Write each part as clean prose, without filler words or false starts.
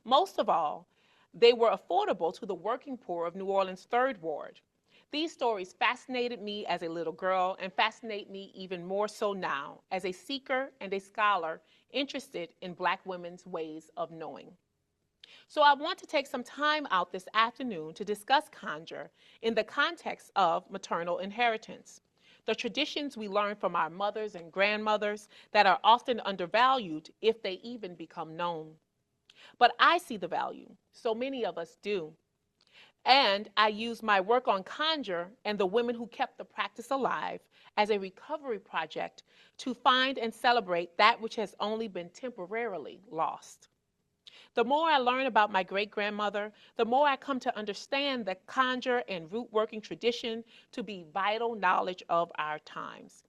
Most of all, they were affordable to the working poor of New Orleans' Third Ward. These stories fascinated me as a little girl and fascinate me even more so now as a seeker and a scholar interested in Black women's ways of knowing. So I want to take some time out this afternoon to discuss conjure in the context of maternal inheritance, the traditions we learn from our mothers and grandmothers that are often undervalued if they even become known. But I see the value, so many of us do. And I use my work on conjure and the women who kept the practice alive as a recovery project to find and celebrate that which has only been temporarily lost. The more I learn about my great-grandmother, the more I come to understand the conjure and root working tradition to be vital knowledge of our times.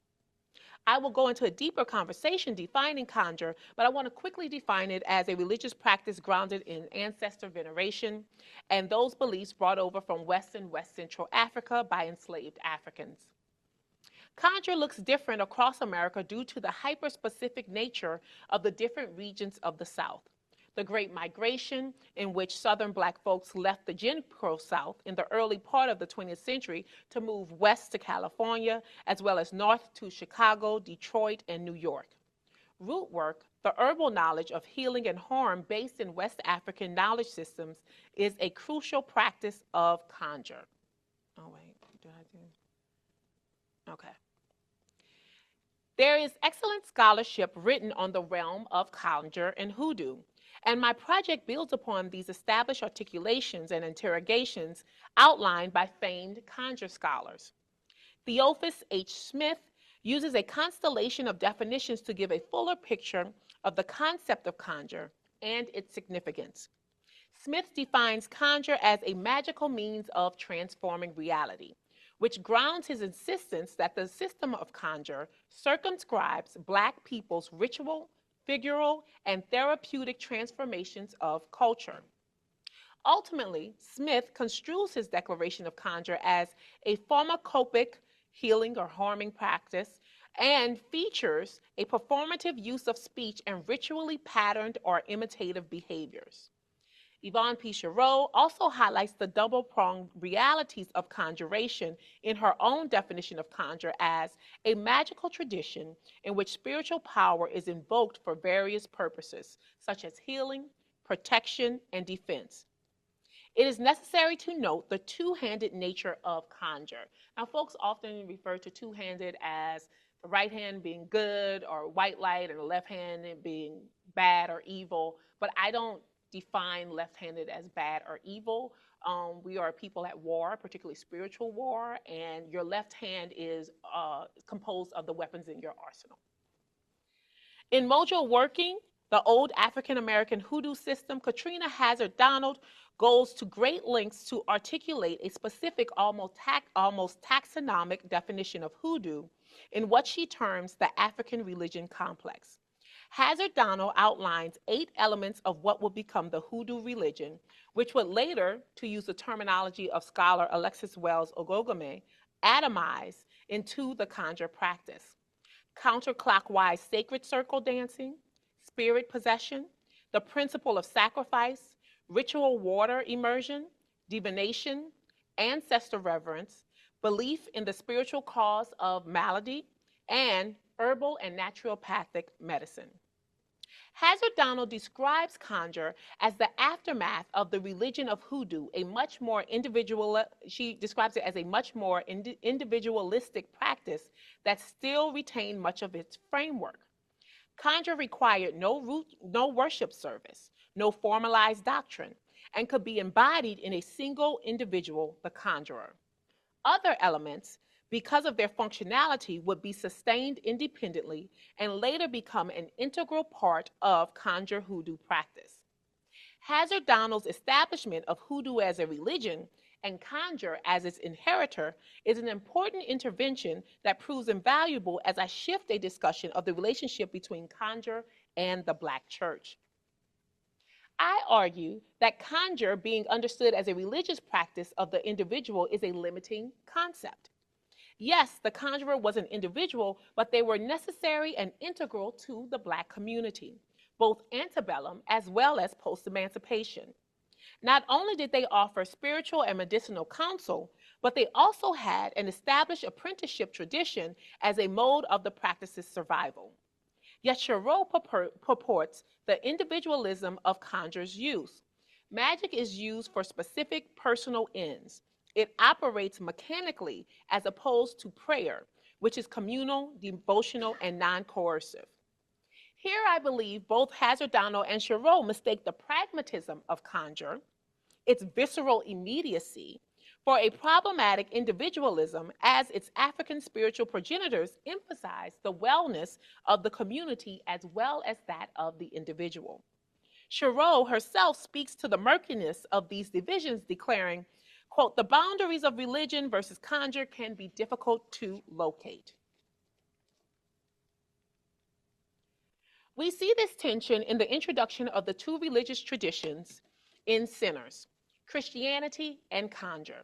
I will go into a deeper conversation defining conjure, but I want to quickly define it as a religious practice grounded in ancestor veneration and those beliefs brought over from West and West Central Africa by enslaved Africans. Conjure looks different across America due to the hyper-specific nature of the different regions of the South. The Great Migration, in which Southern Black folks left the Jim Crow South in the early part of the 20th century to move west to California, as well as north to Chicago, Detroit, and New York. Rootwork, the herbal knowledge of healing and harm based in West African knowledge systems, is a crucial practice of conjure. Oh, wait, did I do? Okay. There is excellent scholarship written on the realm of conjure and hoodoo, and my project builds upon these established articulations and interrogations outlined by famed conjure scholars. Theophilus H. Smith uses a constellation of definitions to give a fuller picture of the concept of conjure and its significance. Smith defines conjure as a magical means of transforming reality, which grounds his insistence that the system of conjure circumscribes Black people's ritual, figural, and therapeutic transformations of culture. Ultimately, Smith construes his declaration of conjure as a pharmacopic healing or harming practice and features a performative use of speech and ritually patterned or imitative behaviors. Yvonne P. Chereau also highlights the double-pronged realities of conjuration in her own definition of conjure as a magical tradition in which spiritual power is invoked for various purposes, such as healing, protection, and defense. It is necessary to note the two-handed nature of conjure. Now, folks often refer to two-handed as the right hand being good or white light and the left hand being bad or evil, but I don't define left-handed as bad or evil. We are people at war, particularly spiritual war, and your left hand is composed of the weapons in your arsenal. In Mojo Working, the old African-American hoodoo system, Katrina Hazard Donald goes to great lengths to articulate a specific, almost taxonomic definition of hoodoo in what she terms the African religion complex. Hazard Donald outlines 8 elements of what will become the hoodoo religion, which would later, to use the terminology of scholar Alexis Wells Ogogome, atomize into the conjure practice. Counterclockwise sacred circle dancing, spirit possession, the principle of sacrifice, ritual water immersion, divination, ancestor reverence, belief in the spiritual cause of malady, and herbal and naturopathic medicine. Hazard Donald describes conjure as the aftermath of the religion of hoodoo, she describes it as a much more individualistic practice that still retained much of its framework. Conjure required no worship service, no formalized doctrine, and could be embodied in a single individual, the conjurer. Other elements, because of their functionality, would be sustained independently and later become an integral part of conjure hoodoo practice. Hazard Donald's establishment of hoodoo as a religion and conjure as its inheritor is an important intervention that proves invaluable as I shift a discussion of the relationship between conjure and the Black church. I argue that conjure, being understood as a religious practice of the individual, is a limiting concept. Yes, the conjurer was an individual, but they were necessary and integral to the Black community. both antebellum as well as post-emancipation. Not only did they offer spiritual and medicinal counsel, but they also had an established apprenticeship tradition as a mode of the practice's survival. Yet Shiro purports the individualism of Conjure's use. Magic is used for specific personal ends. It operates mechanically as opposed to prayer, which is communal, devotional, and non coercive. Here, I believe both Hazardano and Shiro mistake the pragmatism of Conjure, its visceral immediacy, for a problematic individualism, as its African spiritual progenitors emphasized the wellness of the community as well as that of the individual. Shiro herself speaks to the murkiness of these divisions, declaring, quote, the boundaries of religion versus conjure can be difficult to locate. We see this tension in the introduction of the two religious traditions in Sinners, Christianity and conjure.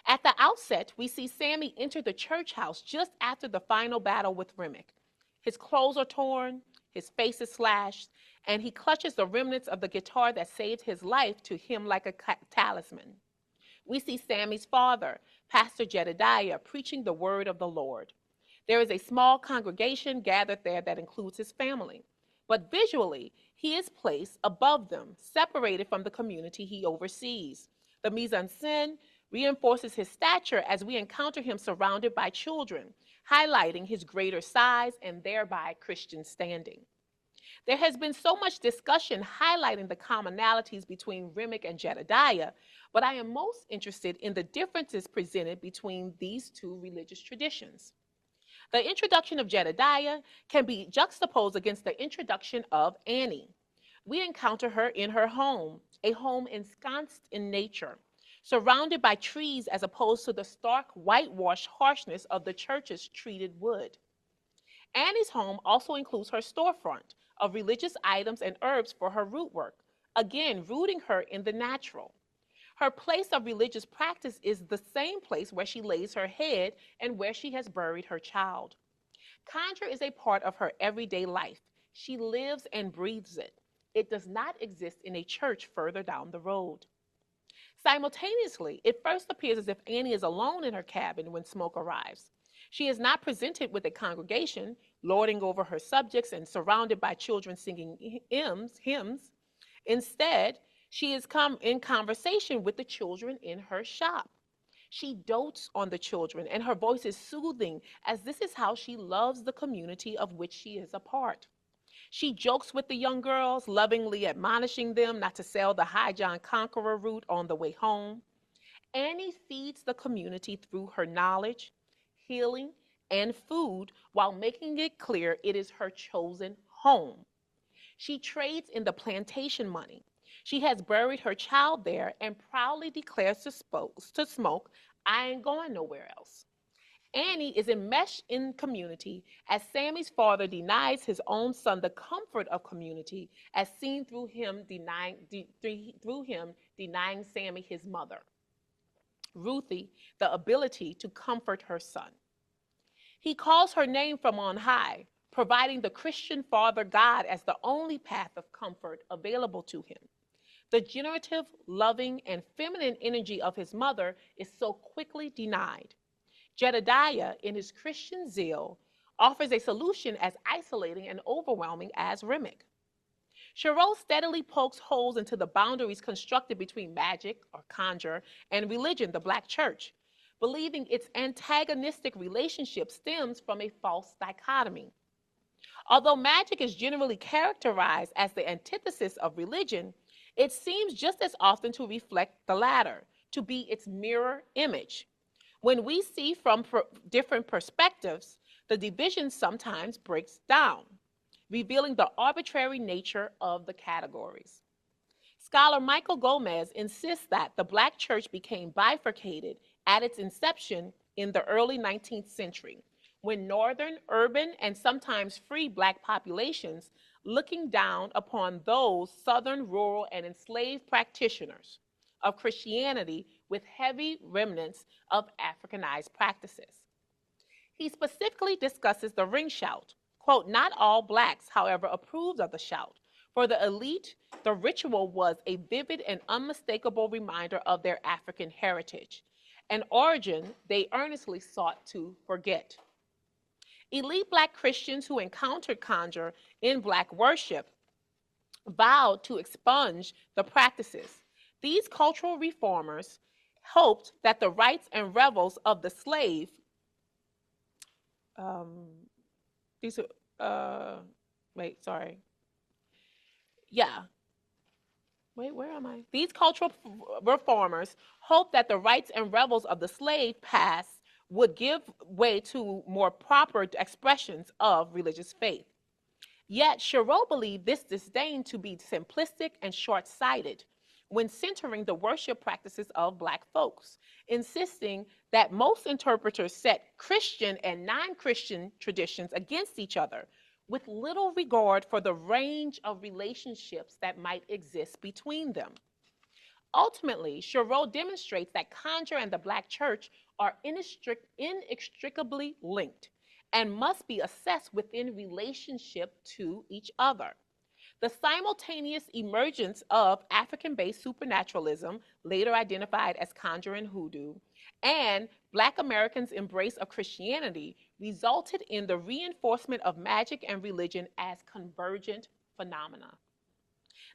At the outset, we see Sammy enter the church house just after the final battle with Remick. His clothes are torn, his face is slashed, and he clutches the remnants of the guitar that saved his life to him like a talisman. We see Sammy's father, Pastor Jedediah, preaching the word of the Lord. There is a small congregation gathered there that includes his family, but visually, he is placed above them, separated from the community he oversees. The mise-en-scène reinforces his stature as we encounter him surrounded by children, highlighting his greater size and thereby Christian standing. There has been so much discussion highlighting the commonalities between Remick and Jedediah, but I am most interested in the differences presented between these two religious traditions. The introduction of Jedediah can be juxtaposed against the introduction of Annie. We encounter her in her home, a home ensconced in nature, surrounded by trees as opposed to the stark whitewashed harshness of the church's treated wood. Annie's home also includes her storefront of religious items and herbs for her root work, again rooting her in the natural. Her place of religious practice is the same place where she lays her head and where she has buried her child. Conjure is a part of her everyday life. She lives and breathes it. It does not exist in a church further down the road. Simultaneously, it first appears as if Annie is alone in her cabin when Smoke arrives. She is not presented with a congregation, lording over her subjects and surrounded by children singing hymns. Instead, she is come in conversation with the children in her shop. She dotes on the children, and her voice is soothing, as this is how she loves the community of which she is a part. She jokes with the young girls, lovingly admonishing them not to sell the High John Conqueror route on the way home. Annie feeds the community through her knowledge, healing, and food while making it clear it is her chosen home. She trades in the plantation money. She has buried her child there and proudly declares to Smoke, I ain't going nowhere else. Annie is enmeshed in community as Sammy's father denies his own son the comfort of community, as seen through him denying Sammy his mother, Ruthie, the ability to comfort her son. He calls her name from on high, providing the Christian Father God as the only path of comfort available to him. The generative, loving, and feminine energy of his mother is so quickly denied. Jedediah, in his Christian zeal, offers a solution as isolating and overwhelming as Remick. Shiro steadily pokes holes into the boundaries constructed between magic, or conjure, and religion, the Black church, believing its antagonistic relationship stems from a false dichotomy. Although magic is generally characterized as the antithesis of religion, it seems just as often to reflect the latter, to be its mirror image. When we see from different perspectives, the division sometimes breaks down, revealing the arbitrary nature of the categories. Scholar Michael Gomez insists that the Black church became bifurcated at its inception in the early 19th century, when northern, urban, and sometimes free Black populations looking down upon those southern, rural, and enslaved practitioners of Christianity with heavy remnants of Africanized practices. He specifically discusses the ring shout. Quote, not all Blacks, however, approved of the shout, For the elite, the ritual was a vivid and unmistakable reminder of their African heritage, an origin they earnestly sought to forget. Elite Black Christians who encountered Conjure in Black worship vowed to expunge the practices. These cultural reformers hoped that the rights and revels of the slave, um, these wait, sorry, yeah, wait, where am I? These cultural reformers hoped that the rights and revels of the slave past would give way to more proper expressions of religious faith. Yet Shiro believed this disdain to be simplistic and short-sighted when centering the worship practices of Black folks, insisting that most interpreters set Christian and non-Christian traditions against each other, with little regard for the range of relationships that might exist between them. Ultimately, Shiro demonstrates that Conjure and the Black church are inextricably linked and must be assessed within relationship to each other. The simultaneous emergence of African-based supernaturalism, later identified as Conjure and Hoodoo, and Black Americans' embrace of Christianity resulted in the reinforcement of magic and religion as convergent phenomena.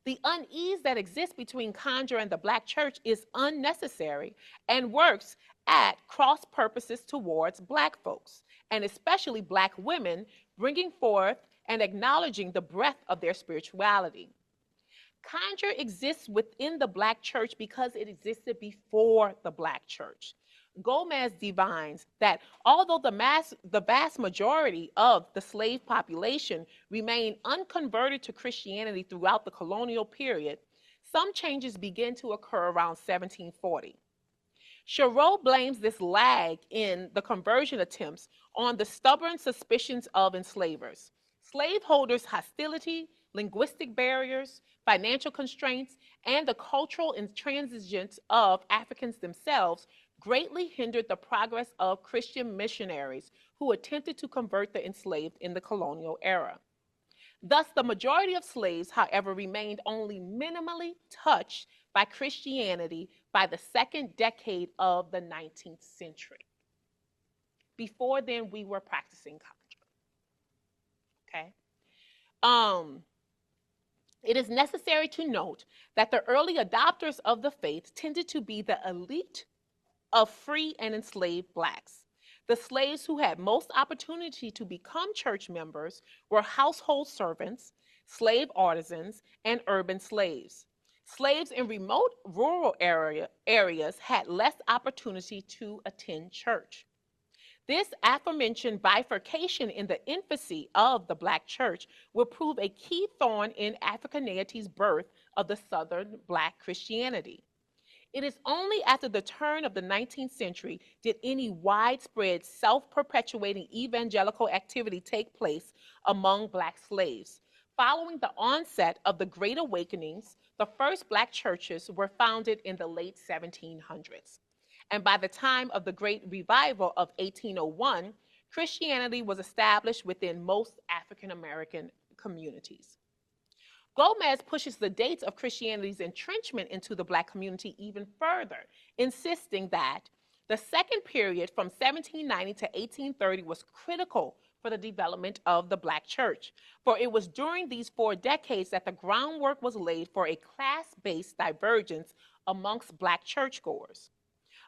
The unease that exists between Conjure and the Black church is unnecessary and works at cross purposes towards Black folks, and especially Black women, bringing forth and acknowledging the breadth of their spirituality. Conjure exists within the Black church because it existed before the Black church. Gomez divines that although the vast majority of the slave population remained unconverted to Christianity throughout the colonial period, some changes begin to occur around 1740. Shiro blames this lag in the conversion attempts on the stubborn suspicions of enslavers. Slaveholders' hostility, linguistic barriers, financial constraints, and the cultural intransigence of Africans themselves greatly hindered the progress of Christian missionaries who attempted to convert the enslaved in the colonial era. Thus, the majority of slaves, however, remained only minimally touched by Christianity by the second decade of the 19th century. Before then, we were practicing Conjure. Okay? It is necessary to note that the early adopters of the faith tended to be the elite of free and enslaved Blacks. The slaves who had most opportunity to become church members were household servants, slave artisans, and urban slaves. Slaves in remote rural areas had less opportunity to attend church. This aforementioned bifurcation in the infancy of the Black church will prove a key thorn in Africaneity's birth of the Southern Black Christianity. It is only after the turn of the 19th century did any widespread self-perpetuating evangelical activity take place among Black slaves. Following the onset of the Great Awakenings, the first Black churches were founded in the late 1700s. And by the time of the Great Revival of 1801, Christianity was established within most African American communities. Gomez pushes the dates of Christianity's entrenchment into the Black community even further, insisting that the second period from 1790 to 1830 was critical for the development of the Black church, for it was during these 4 decades that the groundwork was laid for a class-based divergence amongst Black churchgoers.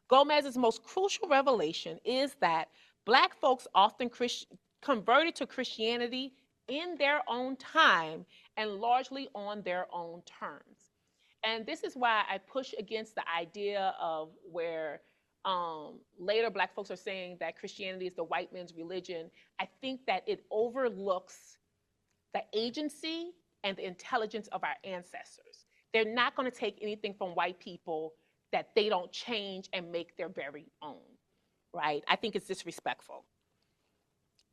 Gomez's most crucial revelation is that Black folks often converted to Christianity in their own time and largely on their own terms. And this is why I push against the idea of where later Black folks are saying that Christianity is the white man's religion. I think that it overlooks the agency and the intelligence of our ancestors. They're not going to take anything from white people that they don't change and make their very own, right? I think it's disrespectful.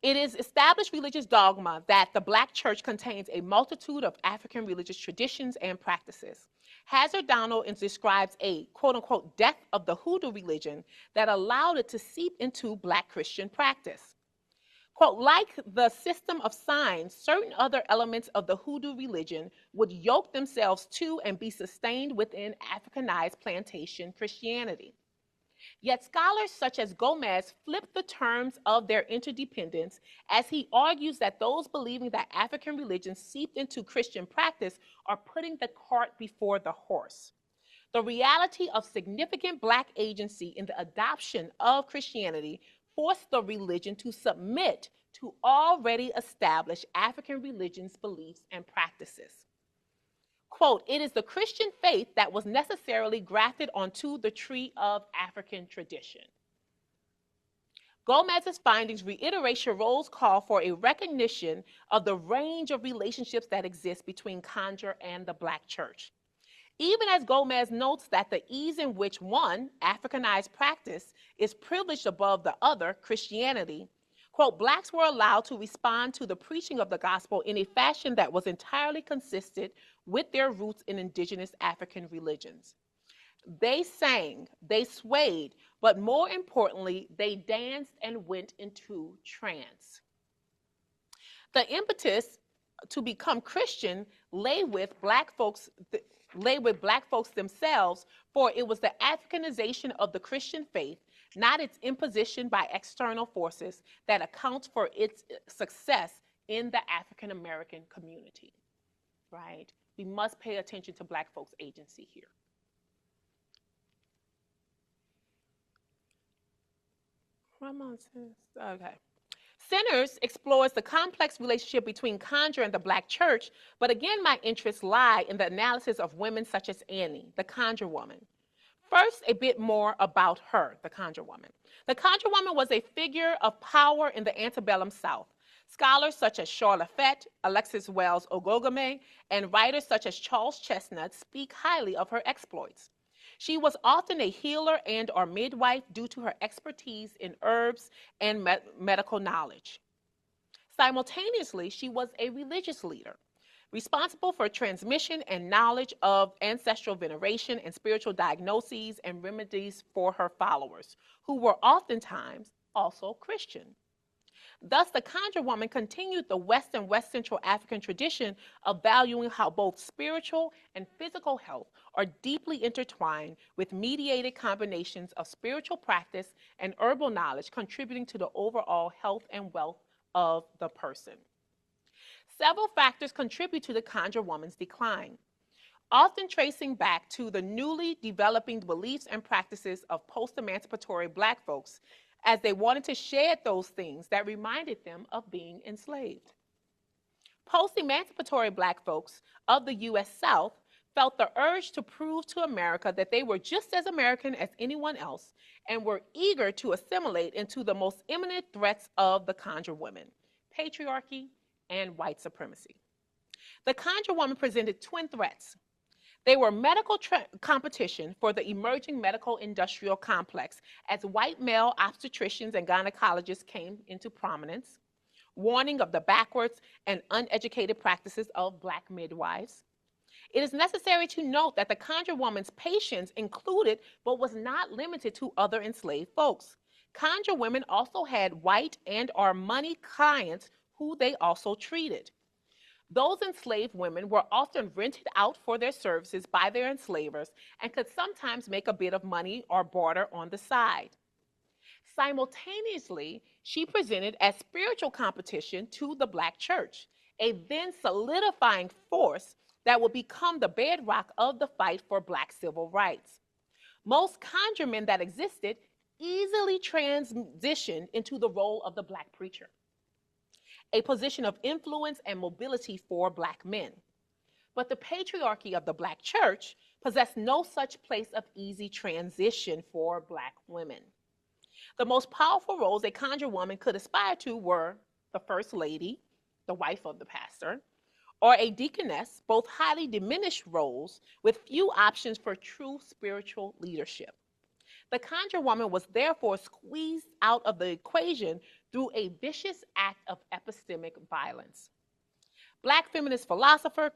It is established religious dogma that the Black church contains a multitude of African religious traditions and practices. Hazard Donald describes a quote-unquote death of the hoodoo religion that allowed it to seep into Black Christian practice. Quote, like the system of signs, certain other elements of the hoodoo religion would yoke themselves to and be sustained within Africanized plantation Christianity. Yet scholars such as Gomez flip the terms of their interdependence as he argues that those believing that African religions seeped into Christian practice are putting the cart before the horse. The reality of significant Black agency in the adoption of Christianity forced the religion to submit to already established African religions, beliefs, and practices. Quote, it is the Christian faith that was necessarily grafted onto the tree of African tradition. Gomez's findings reiterate Cherot's call for a recognition of the range of relationships that exist between Conjure and the Black church. Even as Gomez notes that the ease in which one, Africanized practice, is privileged above the other, Christianity, quote, Blacks were allowed to respond to the preaching of the gospel in a fashion that was entirely consistent with their roots in indigenous African religions. They sang, they swayed, but more importantly, they danced and went into trance. The impetus to become Christian lay with Black folks themselves, for it was the Africanization of the Christian faith, not its imposition by external forces, that accounts for its success in the African American community, right? We must pay attention to Black folks' agency here. Okay. Sinners explores the complex relationship between Conjure and the Black church, but again, my interests lie in the analysis of women such as Annie, the Conjure woman. First, a bit more about her, the Conjure woman. The Conjure woman was a figure of power in the antebellum South. Scholars such as Shaw Lafette, Alexis Wells Ogogame, and writers such as Charles Chestnut speak highly of her exploits. She was often a healer and or midwife due to her expertise in herbs and medical knowledge. Simultaneously, she was a religious leader, responsible for transmission and knowledge of ancestral veneration and spiritual diagnoses and remedies for her followers, who were oftentimes also Christian. Thus, the Conjure woman continued the West and West Central African tradition of valuing how both spiritual and physical health are deeply intertwined, with mediated combinations of spiritual practice and herbal knowledge contributing to the overall health and wealth of the person. Several factors contribute to the Conjure woman's decline, often tracing back to the newly developing beliefs and practices of post-emancipatory Black folks, as they wanted to shed those things that reminded them of being enslaved. Post-emancipatory Black folks of the U.S. South felt the urge to prove to America that they were just as American as anyone else and were eager to assimilate into the most imminent threats of the Conjure women: patriarchy and white supremacy. The Conjure woman presented twin threats. They were medical competition for the emerging medical industrial complex, as white male obstetricians and gynecologists came into prominence, warning of the backwards and uneducated practices of Black midwives. It is necessary to note that the Conjure woman's patients included, but was not limited to, other enslaved folks. Conjure women also had white and or money clients who they also treated. Those enslaved women were often rented out for their services by their enslavers and could sometimes make a bit of money or barter on the side. Simultaneously, she presented as spiritual competition to the Black church, a then solidifying force that would become the bedrock of the fight for Black civil rights. Most conjuremen that existed easily transitioned into the role of the Black preacher, a position of influence and mobility for Black men. But the patriarchy of the Black church possessed no such place of easy transition for Black women. The most powerful roles a Conjure woman could aspire to were the first lady, the wife of the pastor, or a deaconess, both highly diminished roles with few options for true spiritual leadership. The Conjure woman was therefore squeezed out of the equation through a vicious act of epistemic violence. Black feminist philosopher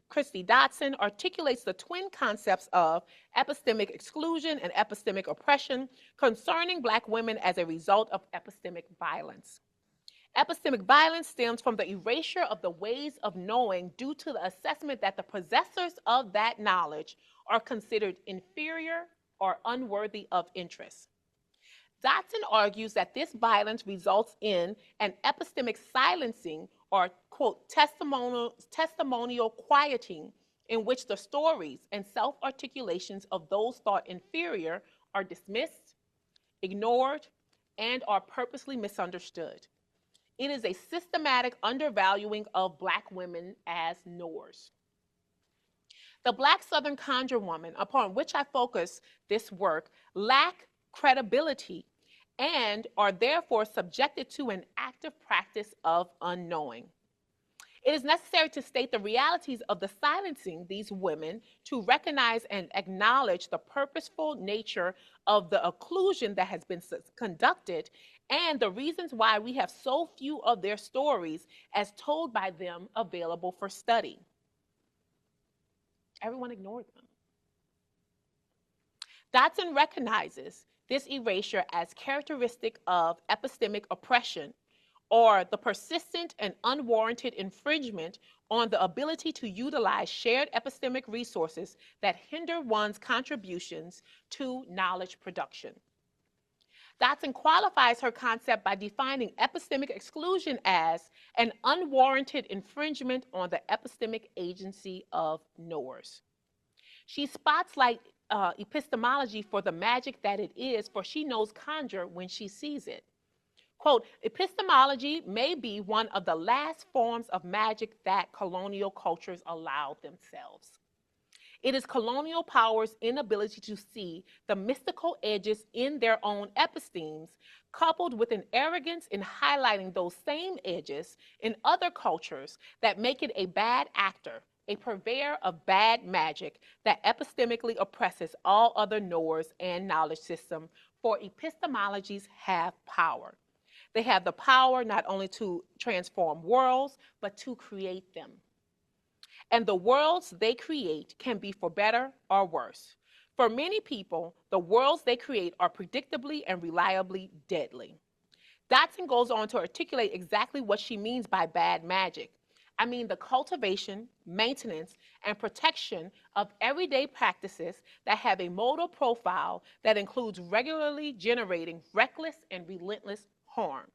Christy Dodson articulates the twin concepts of epistemic exclusion and epistemic oppression concerning Black women as a result of epistemic violence. Epistemic violence stems from the erasure of the ways of knowing due to the assessment that the possessors of that knowledge are considered inferior or unworthy of interest. Dotson argues that this violence results in an epistemic silencing or, quote, testimonial quieting in which the stories and self-articulations of those thought inferior are dismissed, ignored, and are purposely misunderstood. It is a systematic undervaluing of Black women as knowers. The Black Southern conjure woman, upon which I focus this work, lack credibility and are therefore subjected to an active practice of unknowing. It is necessary to state the realities of the silencing these women to recognize and acknowledge the purposeful nature of the occlusion that has been conducted and the reasons why we have so few of their stories as told by them available for study. Everyone ignored them. Dotson recognizes this erasure as characteristic of epistemic oppression or the persistent and unwarranted infringement on the ability to utilize shared epistemic resources that hinder one's contributions to knowledge production. Dotson qualifies her concept by defining epistemic exclusion as an unwarranted infringement on the epistemic agency of knowers. She spotlights epistemology for the magic that it is, for she knows conjure when she sees it. Quote, epistemology may be one of the last forms of magic that colonial cultures allowed themselves. It is colonial power's inability to see the mystical edges in their own epistemes, coupled with an arrogance in highlighting those same edges in other cultures that make it a bad actor, a purveyor of bad magic that epistemically oppresses all other knowers and knowledge system, for epistemologies have power. They have the power not only to transform worlds, but to create them. And the worlds they create can be for better or worse. For many people, the worlds they create are predictably and reliably deadly. Dotson goes on to articulate exactly what she means by bad magic. I mean the cultivation, maintenance, and protection of everyday practices that have a modal profile that includes regularly generating reckless and relentless harm.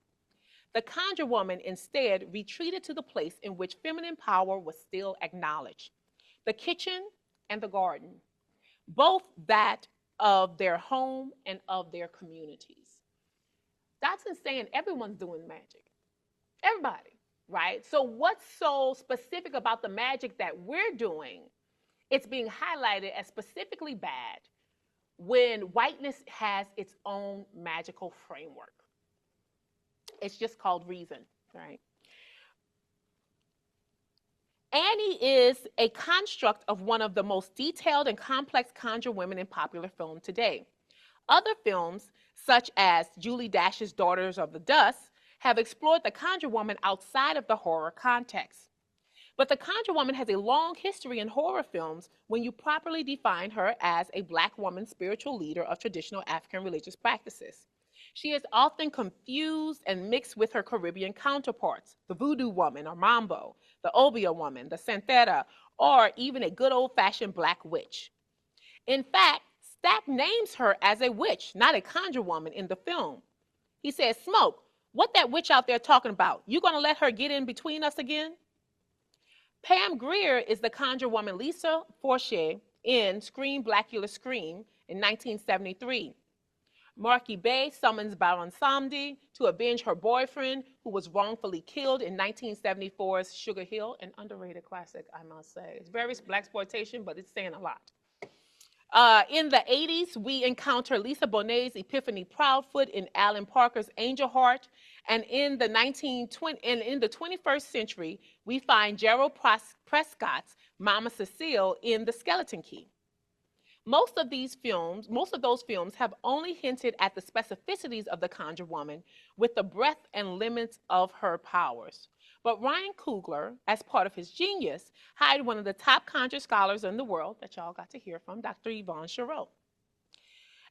The conjure woman instead retreated to the place in which feminine power was still acknowledged, the kitchen and the garden, both that of their home and of their communities. Dotson's saying everyone's doing magic. Everybody, right? So what's so specific about the magic that we're doing? It's being highlighted as specifically bad when whiteness has its own magical framework. It's just called reason, right? Annie is a construct of one of the most detailed and complex conjure women in popular film today. Other films, such as Julie Dash's Daughters of the Dust, have explored the conjure woman outside of the horror context. But the conjure woman has a long history in horror films when you properly define her as a Black woman spiritual leader of traditional African religious practices. She is often confused and mixed with her Caribbean counterparts, the voodoo woman or mambo, the obia woman, the santera, or even a good old-fashioned Black witch. In fact, Stack names her as a witch, not a conjure woman in the film. He says, Smoke, what that witch out there talking about? You gonna let her get in between us again? Pam Grier is the conjure woman Lisa Forche in Scream Blackula Scream in 1973. Marky Bay summons Baron Samedi to avenge her boyfriend who was wrongfully killed in 1974's Sugar Hill, an underrated classic, I must say. It's very blaxploitation, but it's saying a lot. In the 80s, we encounter Lisa Bonet's Epiphany Proudfoot in Alan Parker's Angel Heart, and in the 21st century, we find Gerald Prescott's Mama Cecile in The Skeleton Key. Most of those films have only hinted at the specificities of the conjure woman with the breadth and limits of her powers. But Ryan Coogler, as part of his genius, hired one of the top conjure scholars in the world that y'all got to hear from, Dr. Yvonne Chareau,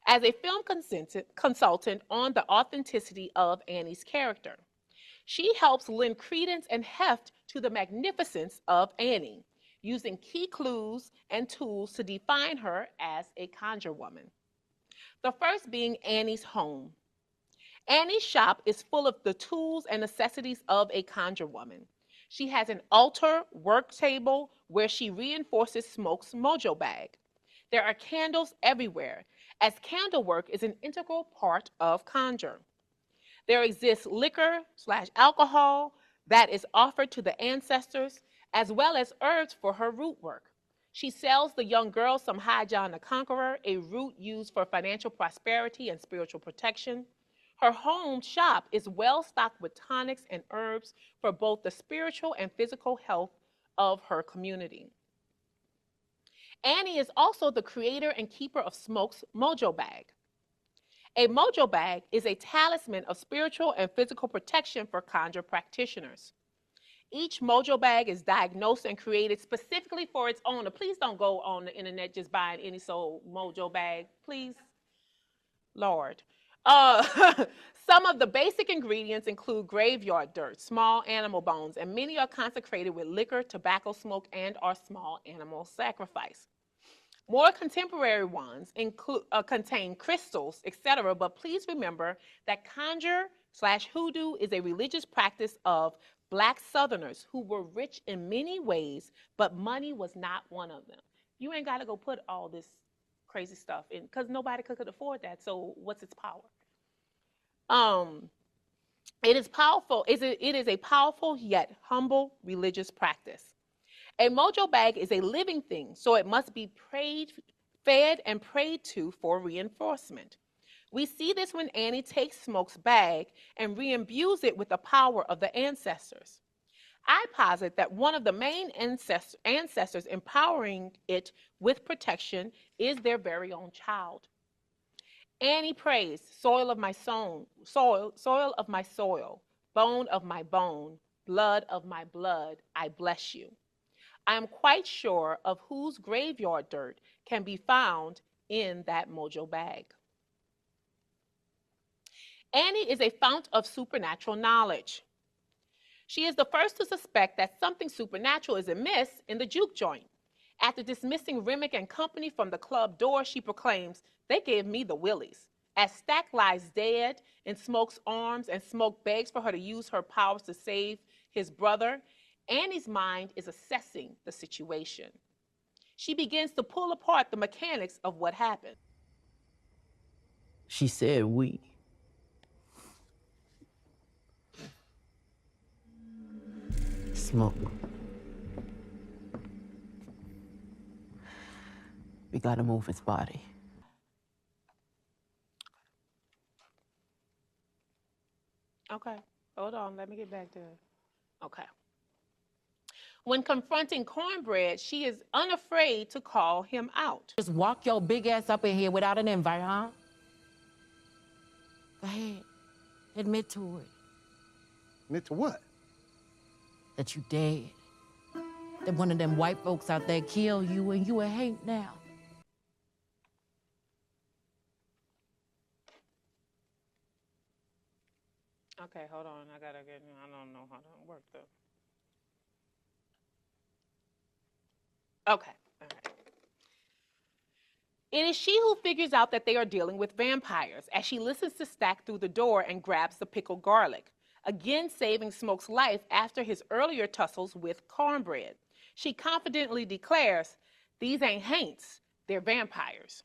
as a film consultant on the authenticity of Annie's character. She helps lend credence and heft to the magnificence of Annie, using key clues and tools to define her as a conjure woman. The first being Annie's home. Annie's shop is full of the tools and necessities of a conjure woman. She has an altar work table where she reinforces Smoke's mojo bag. There are candles everywhere, as candle work is an integral part of conjure. There exists liquor/alcohol that is offered to the ancestors, as well as herbs for her root work. She sells the young girls some High John the Conqueror, a root used for financial prosperity and spiritual protection. Her home shop is well stocked with tonics and herbs for both the spiritual and physical health of her community. Annie is also the creator and keeper of Smoke's mojo bag. A mojo bag is a talisman of spiritual and physical protection for conjure practitioners. Each mojo bag is diagnosed and created specifically for its owner. Please don't go on the internet just buying any soul mojo bag, please. Lord. Some of the basic ingredients include graveyard dirt, small animal bones, and many are consecrated with liquor, tobacco smoke, and/or small animal sacrifice. More contemporary ones contain crystals, etc., but please remember that conjure/hoodoo is a religious practice of Black Southerners who were rich in many ways, but money was not one of them. You ain't got to go put all this crazy stuff in because nobody could afford that. So what's its power? It is powerful. It is a powerful yet humble religious practice. A mojo bag is a living thing, so it must be fed and prayed to for reinforcement. We see this when Annie takes Smoke's bag and re-imbues it with the power of the ancestors. I posit that one of the main ancestors empowering it with protection is their very own child. Annie prays, soil of my soul, soil of my soil, bone of my bone, blood of my blood, I bless you. I am quite sure of whose graveyard dirt can be found in that mojo bag. Annie is a fount of supernatural knowledge. She is the first to suspect that something supernatural is amiss in the juke joint. After dismissing Remick and company from the club door, she proclaims, "They gave me the willies." As Stack lies dead in Smoke's arms and Smoke begs for her to use her powers to save his brother, Annie's mind is assessing the situation. She begins to pull apart the mechanics of what happened. She said we. Smoke. We gotta move his body. Okay, hold on, let me get back to it. Okay. When confronting Cornbread, she is unafraid to call him out. Just walk your big ass up in here without an invite, huh? Go ahead. Admit to it. Admit to what? That you dead. That one of them white folks out there killed you and you a hate now. Okay, hold on. I don't know how to work though. Okay, all right. It is she who figures out that they are dealing with vampires as she listens to Stack through the door and grabs the pickled garlic, again saving Smoke's life after his earlier tussles with Cornbread. She confidently declares, "These ain't haints, they're vampires."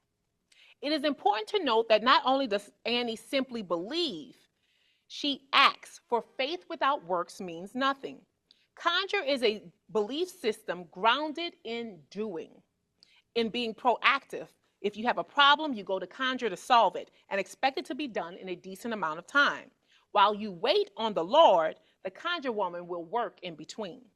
It is important to note that not only does Annie simply believe, she acts, for faith without works means nothing. Conjure is a belief system grounded in doing, in being proactive. If you have a problem, you go to Conjure to solve it and expect it to be done in a decent amount of time. While you wait on the Lord, the Conjure woman will work in between.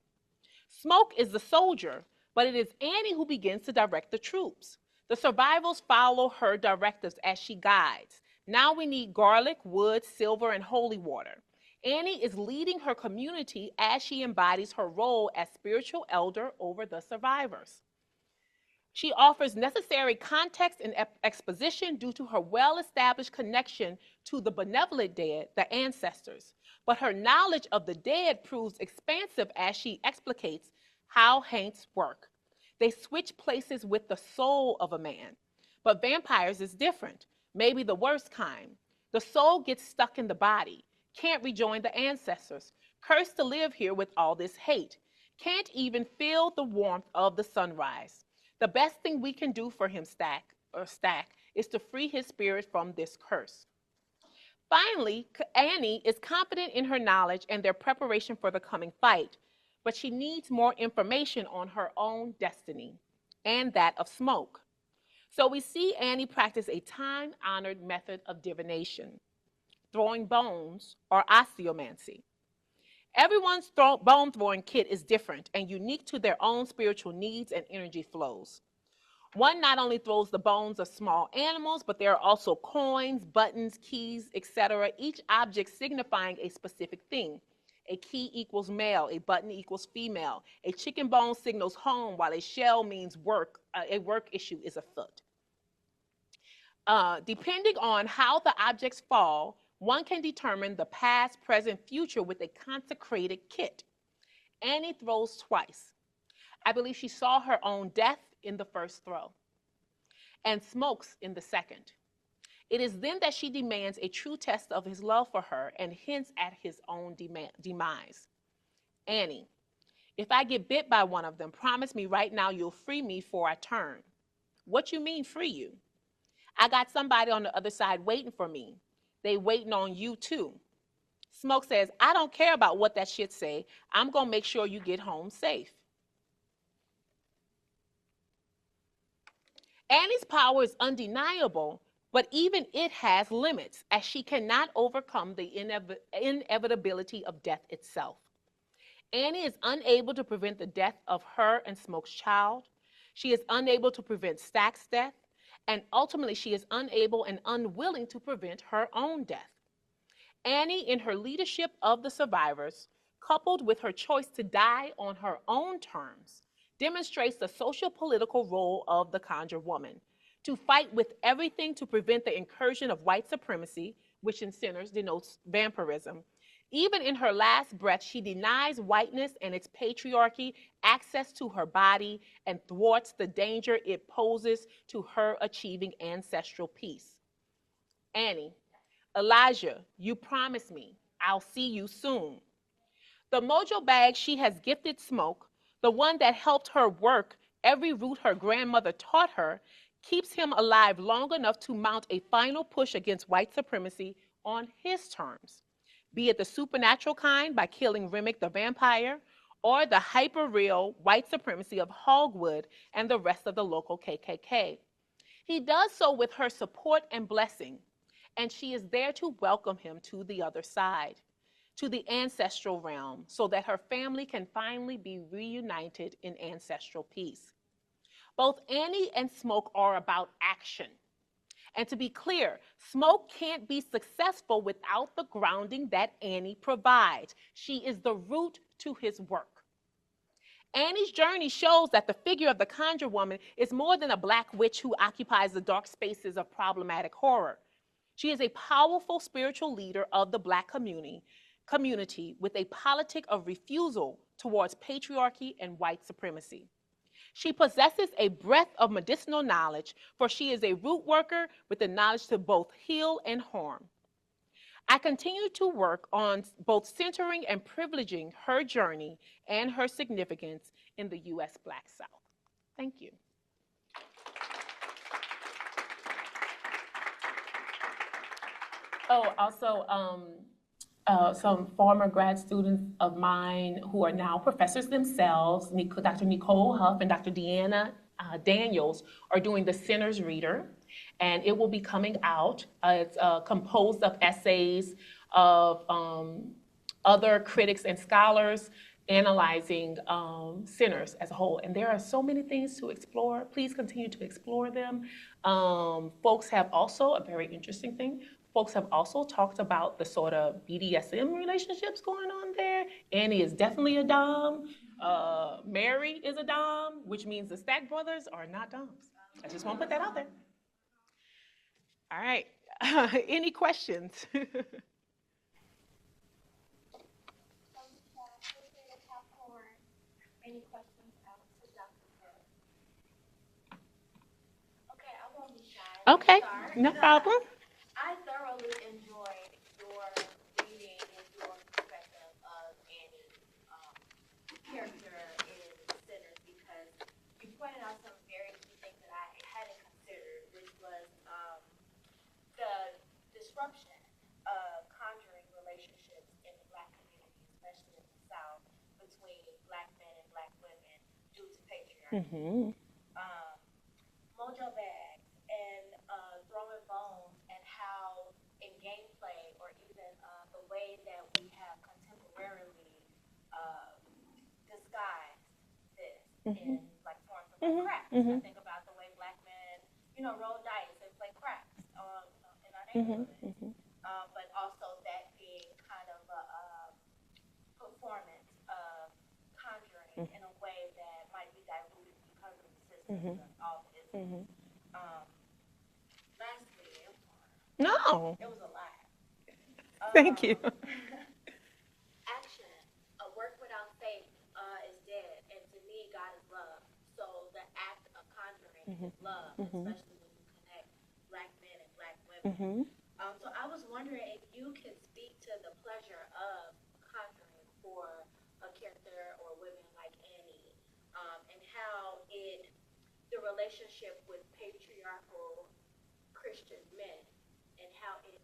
Smoke is the soldier, but it is Annie who begins to direct the troops. The survivors follow her directives as she guides. Now we need garlic, wood, silver, and holy water. Annie is leading her community as she embodies her role as spiritual elder over the survivors. She offers necessary context and exposition due to her well-established connection to the benevolent dead, the ancestors. But her knowledge of the dead proves expansive as she explicates how haints work. They switch places with the soul of a man. But vampires is different, maybe the worst kind. The soul gets stuck in the body, can't rejoin the ancestors, cursed to live here with all this hate, can't even feel the warmth of the sunrise. The best thing we can do for him, Stack, is to free his spirit from this curse. Finally, Annie is confident in her knowledge and their preparation for the coming fight, but she needs more information on her own destiny and that of Smoke. So we see Annie practice a time-honored method of divination, throwing bones or osteomancy. Everyone's bone throwing kit is different and unique to their own spiritual needs and energy flows. One not only throws the bones of small animals, but there are also coins, buttons, keys, etc., each object signifying a specific thing. A key equals male, a button equals female. A chicken bone signals home, while a shell means work. A work issue is afoot. Depending on how the objects fall, one can determine the past, present, future with a consecrated kit. Annie throws twice. I believe she saw her own death in the first throw and Smokes in the second. It is then that she demands a true test of his love for her and hints at his own demise. Annie, if I get bit by one of them, promise me right now you'll free me before I turn. What you mean free you? I got somebody on the other side waiting for me. They waiting on you too. Smoke says, I don't care about what that shit say. I'm going to make sure you get home safe. Annie's power is undeniable, but even it has limits, as she cannot overcome the inevitability of death itself. Annie is unable to prevent the death of her and Smoke's child. She is unable to prevent Stack's death, and ultimately she is unable and unwilling to prevent her own death. Annie, in her leadership of the survivors, coupled with her choice to die on her own terms, demonstrates the social-political role of the Conjure woman, to fight with everything to prevent the incursion of white supremacy, which in Sinners denotes vampirism. Even in her last breath, she denies whiteness and its patriarchy access to her body and thwarts the danger it poses to her achieving ancestral peace. Annie, Elijah, you promised me. I'll see you soon. The mojo bag she has gifted Smoke, the one that helped her work every route her grandmother taught her, keeps him alive long enough to mount a final push against white supremacy on his terms, be it the supernatural kind by killing Remick the vampire, or the hyper-real white supremacy of Hogwood and the rest of the local KKK. He does so with her support and blessing, and she is there to welcome him to the other side, to the ancestral realm, so that her family can finally be reunited in ancestral peace. Both Annie and Smoke are about action. And to be clear, Smoke can't be successful without the grounding that Annie provides. She is the root to his work. Annie's journey shows that the figure of the Conjure woman is more than a black witch who occupies the dark spaces of problematic horror. She is a powerful spiritual leader of the black community with a politic of refusal towards patriarchy and white supremacy. She possesses a breadth of medicinal knowledge, for she is a root worker with the knowledge to both heal and harm. I continue to work on both centering and privileging her journey and her significance in the U.S. Black South. Thank you. Oh, also, some former grad students of mine who are now professors themselves, Dr. Nicole Huff and Dr. Deanna Daniels, are doing the Sinners Reader, and it will be coming out. It's composed of essays of other critics and scholars analyzing Sinners as a whole. And there are so many things to explore. Please continue to explore them. Folks have also, a very interesting thing, folks have also talked about the sort of BDSM relationships going on there. Annie is definitely a dom. Mary is a dom, which means the Stack brothers are not doms. I just want to put that out there. All right. Any questions? Any questions out to Dr. Hill? Okay, I won't be shy. Okay, no problem. I thoroughly enjoyed your reading and your perspective of Annie's character in Sinners because you pointed out some very key things that I hadn't considered, which was the disruption of conjuring relationships in the Black community, especially in the South, between Black men and Black women due to patriarchy. Mm-hmm. Mojo bags and throwing bones and how in gameplay or even the way that we have contemporarily disguised this in like forms of like craps. I think about the way Black men, roll dice and play craps in our neighborhoods. But also that being kind of a performance of conjuring in a way that might be diluted because of the systems and all this. Lastly, No. it was a lot. Thank you. Action. A work without faith is dead, and to me, God is love. So the act of conjuring is love, especially when you connect Black men and Black women. So I was wondering if you could speak to the pleasure of conjuring for a character or women like Annie, and how the relationship with patriarchal Christian men, and how it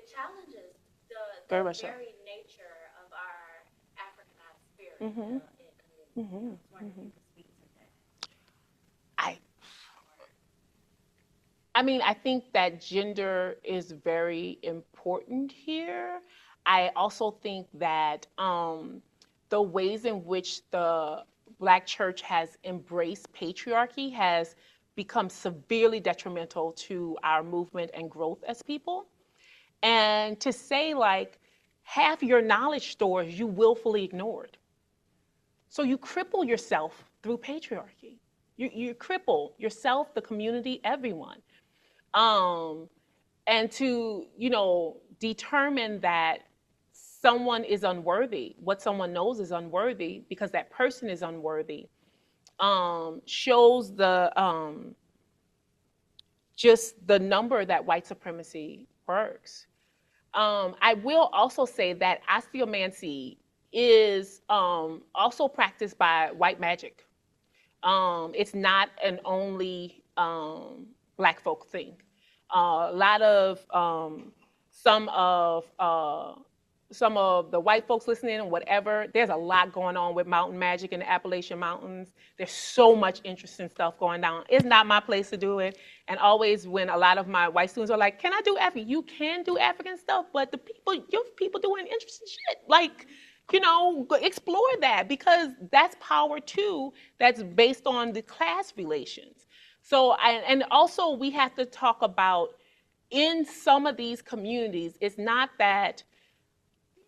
challenges the very nature of our Africanized spirit in community. I was wondering if you could speak to that. I mean, I think that gender is very important here. I also think that the ways in which the Black church has embraced patriarchy has become severely detrimental to our movement and growth as people. And to say, like, half your knowledge stores you willfully ignored. So you cripple yourself through patriarchy. You cripple yourself, the community, everyone. And to, determine that someone is unworthy, what someone knows is unworthy because that person is unworthy, shows just the number that white supremacy works. I will also say that osteomancy is also practiced by white magic. It's not an only Black folk thing. A lot of some of the white folks listening and whatever, there's a lot going on with mountain magic in the Appalachian Mountains. There's so much interesting stuff going down. It's not my place to do it. And always when a lot of my white students are like, can I do African? You can do African stuff, but your people doing interesting shit. Like, explore that because that's power too, that's based on the class relations. So, and also we have to talk about in some of these communities, it's not that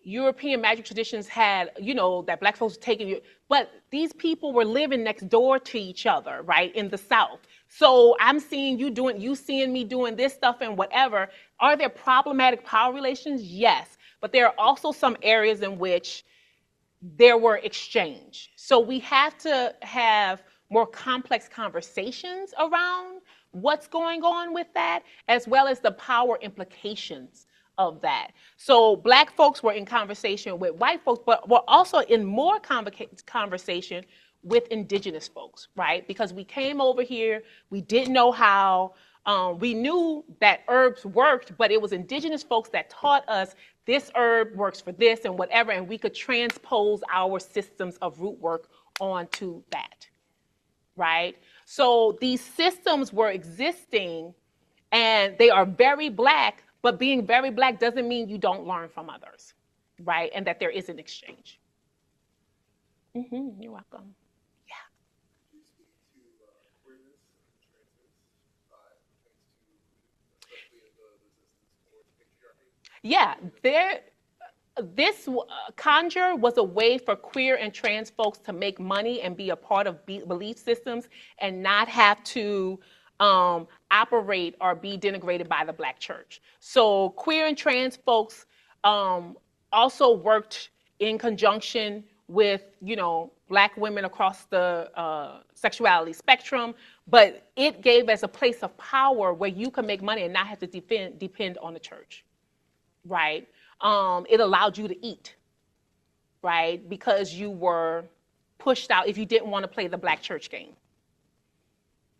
European magic traditions had, that Black folks were taking you, but these people were living next door to each other, right, in the South. So I'm seeing you seeing me doing this stuff and whatever. Are there problematic power relations? Yes. But there are also some areas in which there were exchange. So we have to have more complex conversations around what's going on with that, as well as the power implications of that. So Black folks were in conversation with white folks, but were also in more conversation with indigenous folks, right? Because we came over here, we didn't know how, we knew that herbs worked, but it was indigenous folks that taught us this herb works for this and whatever, and we could transpose our systems of root work onto that, right? So these systems were existing and they are very Black, but being very Black doesn't mean you don't learn from others, right? And that there is an exchange. You're welcome. Yeah. Can you speak to queerness and transness thanks to especially in the resistance towards patriarchy? Yeah, this Conjure was a way for queer and trans folks to make money and be a part of belief systems and not have to operate or be denigrated by the Black church. So queer and trans folks also worked in conjunction with, Black women across the sexuality spectrum, but it gave us a place of power where you can make money and not have to depend on the church, right? It allowed you to eat, right? Because you were pushed out if you didn't want to play the Black church game.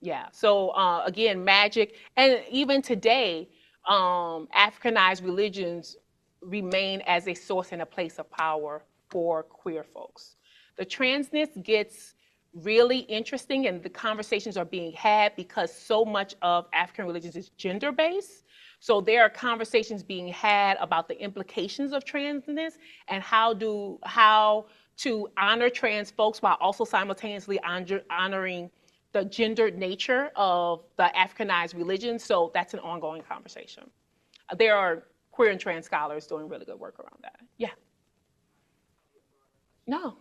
Yeah, so again, magic, and even today, Africanized religions remain as a source and a place of power for queer folks. The transness gets really interesting and the conversations are being had because so much of African religions is gender-based. So there are conversations being had about the implications of transness and how to honor trans folks while also simultaneously honoring the gendered nature of the Africanized religion. So that's an ongoing conversation. There are queer and trans scholars doing really good work around that. Yeah. No.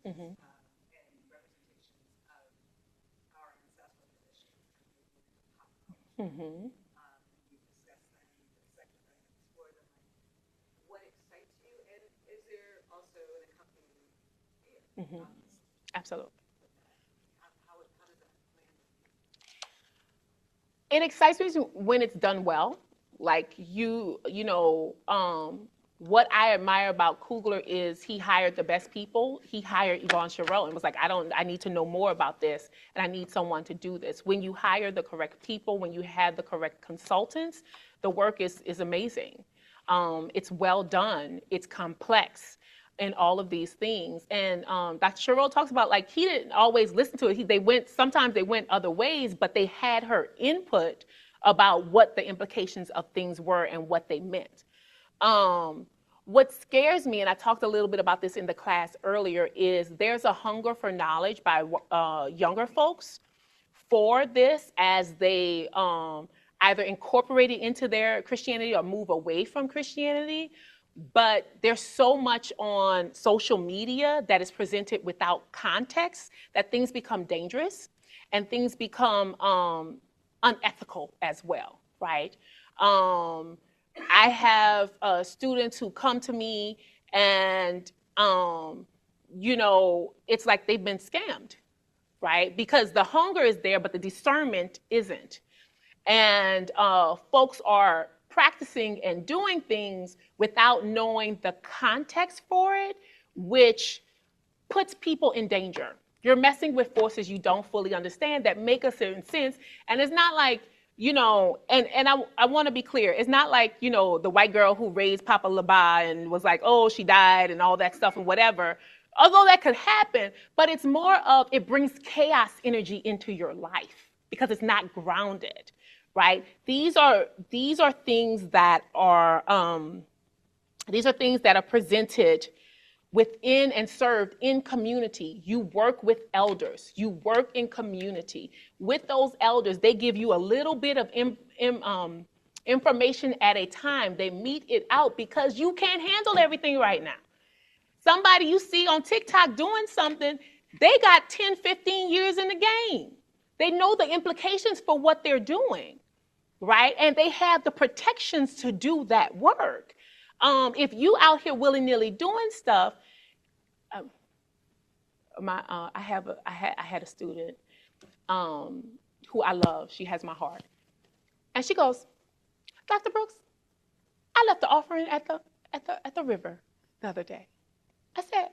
Mm-hmm. And representations of our ancestral traditions. Mm-hmm. You discuss them, you dissect them, explore them. What excites you, and is there also an accompanying fear? Mm-hmm. Absolutely. How does that land? It excites me when it's done well. Like what I admire about Kugler is he hired the best people. He hired Yvonne Sherrill and was like, I need to know more about this and I need someone to do this. When you hire the correct people, when you have the correct consultants, the work is amazing. It's well done, it's complex and all of these things. And Dr. Sherrill talks about like he didn't always listen to it. Sometimes they went other ways, but they had her input about what the implications of things were and what they meant. What scares me, and I talked a little bit about this in the class earlier, is there's a hunger for knowledge by younger folks for this as they either incorporate it into their Christianity or move away from Christianity. But there's so much on social media that is presented without context that things become dangerous and things become unethical as well, right? I have students who come to me and, it's like they've been scammed, right? Because the hunger is there, but the discernment isn't. And folks are practicing and doing things without knowing the context for it, which puts people in danger. You're messing with forces you don't fully understand that make a certain sense. And it's not like, and I want to be clear. It's not like, the white girl who raised Papa Laba and was like, oh, she died and all that stuff and whatever. Although that could happen, but it's more of it brings chaos energy into your life because it's not grounded, right? These are things that are presented within and served in community. You work with elders. You work in community. With those elders, they give you a little bit of information at a time. They mete it out because you can't handle everything right now. Somebody you see on TikTok doing something, they got 10, 15 years in the game. They know the implications for what they're doing, right? And they have the protections to do that work. If you out here willy-nilly doing stuff, I had a student who I love. She has my heart, and she goes, Dr. Brooks, I left the offering at the river the other day. I said,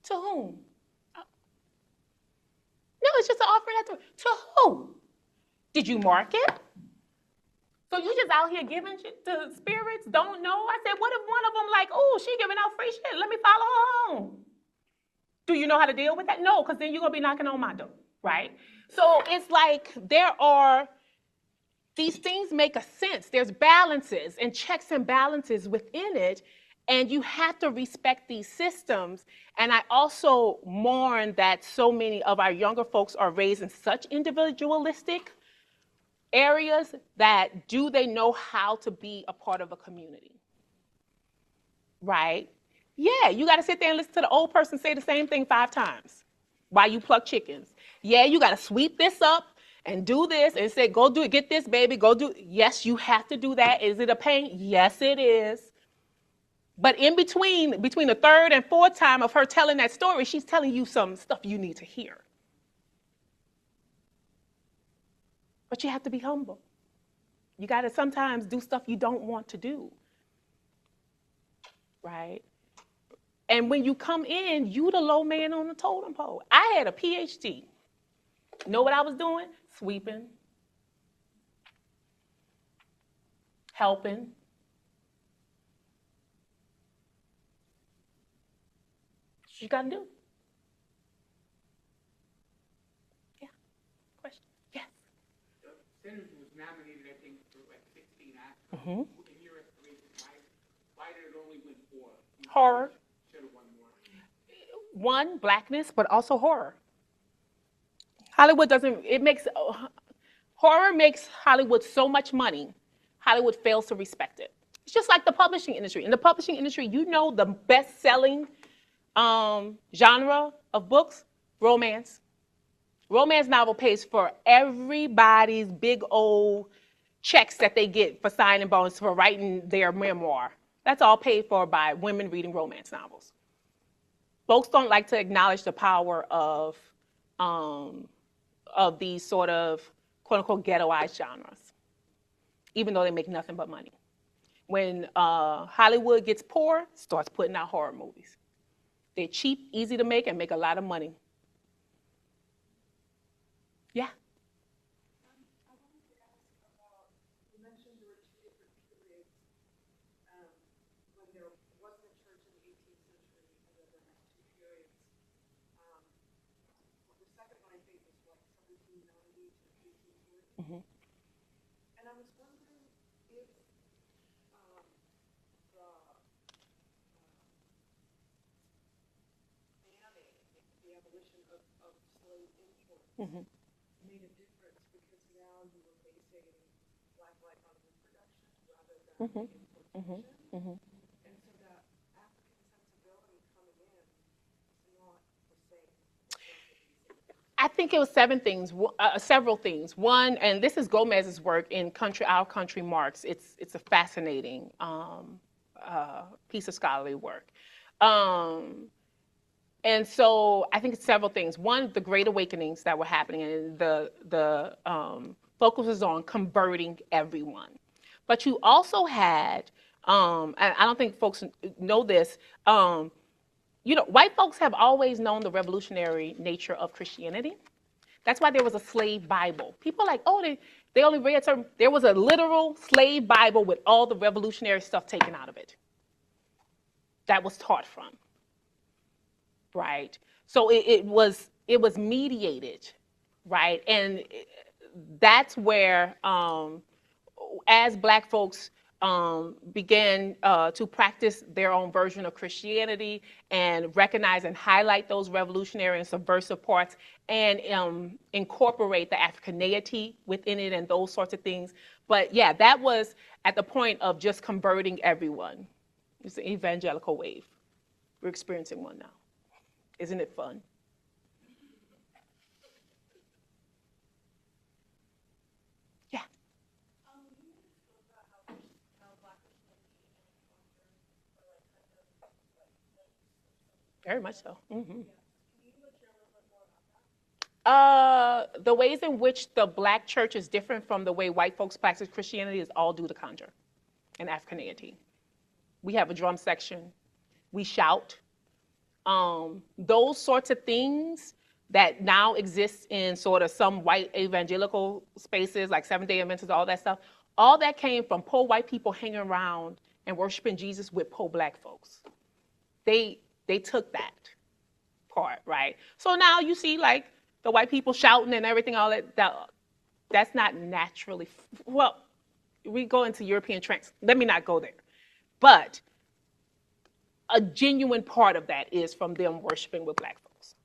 to whom? No, it's just an offering at the river. To who? Did you mark it? So you just out here giving shit to spirits, don't know? I said, what if one of them like, oh, she giving out free shit. Let me follow her home. Do you know how to deal with that? No, because then you're going to be knocking on my door, right? So it's like these things make a sense. There's balances and checks and balances within it. And you have to respect these systems. And I also mourn that so many of our younger folks are raised in such individualistic areas that do they know how to be a part of a community? Right? Yeah, you got to sit there and listen to the old person say the same thing 5 times while you pluck chickens. Yeah, you got to sweep this up and do this and say, go do it, get this, baby, go do it. Yes, you have to do that. Is it a pain? Yes, it is. But in between the 3rd and 4th time of her telling that story, she's telling you some stuff you need to hear. But you have to be humble. You got to sometimes do stuff you don't want to do. Right? And when you come in, you the low man on the totem pole. I had a PhD. Know what I was doing? Sweeping, helping. What you got to do. Yeah. Question? Yes. Sinners was nominated, I think, for like 16 Oscars. In your estimation, why did it only win 4? Horror. Should have won more. 1, blackness, but also horror. Hollywood doesn't, horror makes Hollywood so much money, Hollywood fails to respect it. It's just like the publishing industry. In the publishing industry, you know the best-selling genre of books, romance. Romance novel pays for everybody's big old checks that they get for signing bonus for writing their memoir. That's all paid for by women reading romance novels. Folks don't like to acknowledge the power of these sort of quote-unquote ghettoized genres, even though they make nothing but money. When Hollywood gets poor, starts putting out horror movies. They're cheap, easy to make, and make a lot of money. Yeah. I wanted to ask about, you mentioned there were 2 different periods when there wasn't a church in the 18th century, and then the next 2 periods. The second one, I think, was what, 1790 to 1840? And I was wondering if the abolition of slave imports made a difference, because now you were basing Black life on reproduction rather than importation. And so that African sensibility coming in is not the same. I think it was several things. One, and this is Gomez's work in Our Country Marks. It's a fascinating piece of scholarly work. And so I think it's several things. One, the Great Awakenings that were happening, and the focus was on converting everyone. But you also had, and I don't think folks know this, white folks have always known the revolutionary nature of Christianity. That's why there was a slave Bible. People are like, oh, they only read certain. There was a literal slave Bible with all the revolutionary stuff taken out of it. That was taught from. Right. So it was mediated, right? And that's where, as Black folks began to practice their own version of Christianity and recognize and highlight those revolutionary and subversive parts and incorporate the Africaneity within it and those sorts of things. But yeah, that was at the point of just converting everyone. It's an evangelical wave. We're experiencing one now. Isn't it fun? Yeah. You spoke about how Black community and culture Very much so. Can you share a little bit more about that? The ways in which the Black church is different from the way white folks practice Christianity is all due to Conjure and Africaneity. We have a drum section. We shout. Those sorts of things that now exist in sort of some white evangelical spaces like Seventh-day Adventists, all that stuff, all that came from poor white people hanging around and worshiping Jesus with poor Black folks. They took that part, right? So now you see like the white people shouting and everything, all that's not naturally, well, we go into European trends. Let me not go there. But a genuine part of that is from them worshiping with Black folks.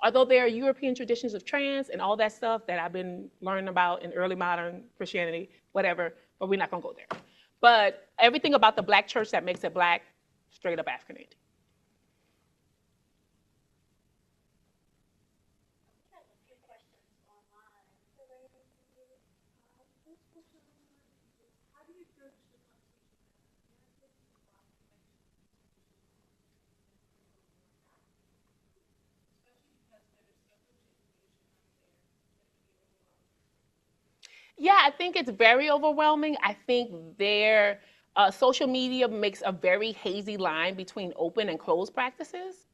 Although there are European traditions of trans and all that stuff that I've been learning about in early modern Christianity, whatever, but we're not gonna go there. But everything about the Black church that makes it Black, straight up African Indian. Yeah, I think it's very overwhelming. I think their social media makes a very hazy line between open and closed practices.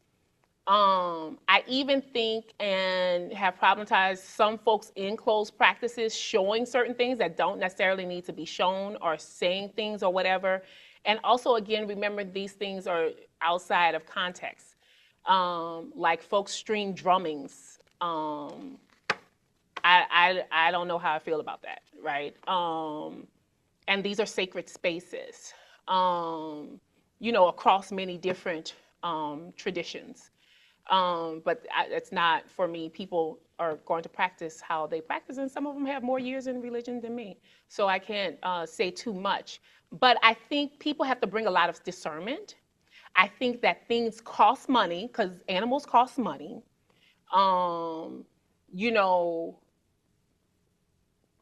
I even think and have problematized some folks in closed practices showing certain things that don't necessarily need to be shown or saying things or whatever. And also, again, remember these things are outside of context. Like folks stream drummings. I don't know how I feel about that, right? And these are sacred spaces, across many different traditions. But it's not for me. People are going to practice how they practice, and some of them have more years in religion than me. So I can't say too much. But I think people have to bring a lot of discernment. I think that things cost money because animals cost money.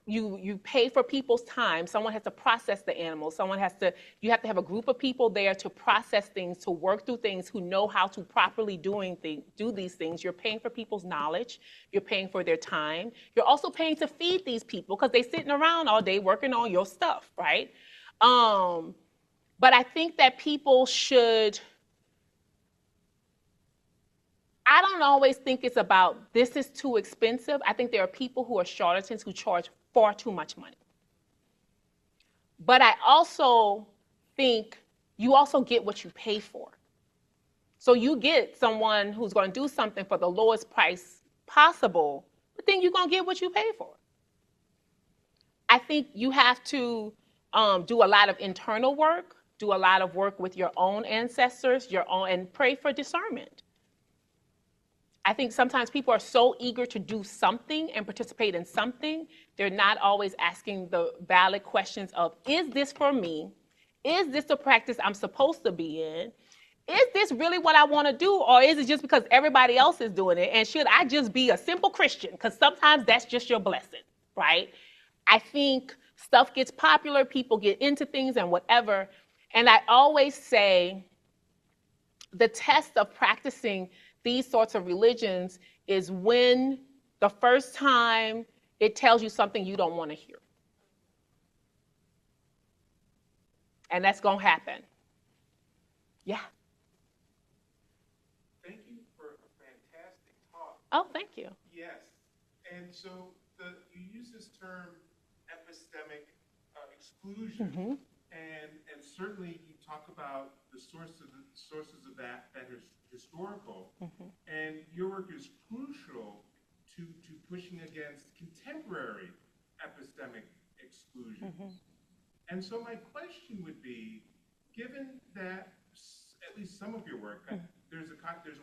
You pay for people's time. Someone has to process the animals. You have to have a group of people there to process things, to work through things, who know how to properly do these things. You're paying for people's knowledge. You're paying for their time. You're also paying to feed these people because they're sitting around all day working on your stuff, right? But I think that people should, I don't always think it's about this is too expensive. I think there are people who are charlatans who charge far too much money. But I also think you also get what you pay for. So you get someone who's going to do something for the lowest price possible, but then you're going to get what you pay for. I think you have to do a lot of internal work, do a lot of work with your own ancestors, and pray for discernment. I think sometimes people are so eager to do something and participate in something, they're not always asking the valid questions of, is this for me? Is this a practice I'm supposed to be in? Is this really what I want to do? Or is it just because everybody else is doing it? And should I just be a simple Christian? Because sometimes that's just your blessing, right? I think stuff gets popular, people get into things and whatever. And I always say the test of practicing these sorts of religions is when the first time it tells you something you don't want to hear. And that's going to happen. Yeah. Thank you for a fantastic talk. Oh, thank you. Yes. And so you use this term epistemic exclusion, and certainly you talk about the sources of that is historical, and your work is crucial to pushing against contemporary epistemic exclusions. And so my question would be, given that at least some of your work, there's a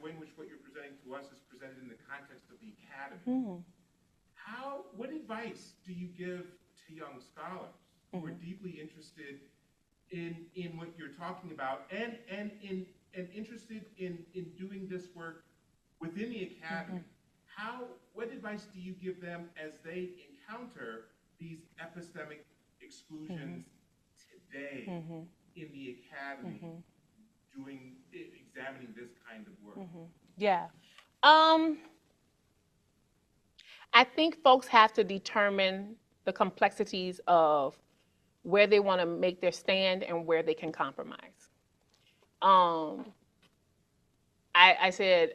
way in which what you're presenting to us is presented in the context of the academy. What advice do you give to young scholars who are deeply interested in what you're talking about and interested in doing this work within the academy? What advice do you give them as they encounter these epistemic exclusions today in the academy, examining this kind of work? Yeah. I think folks have to determine the complexities of where they want to make their stand and where they can compromise. I said,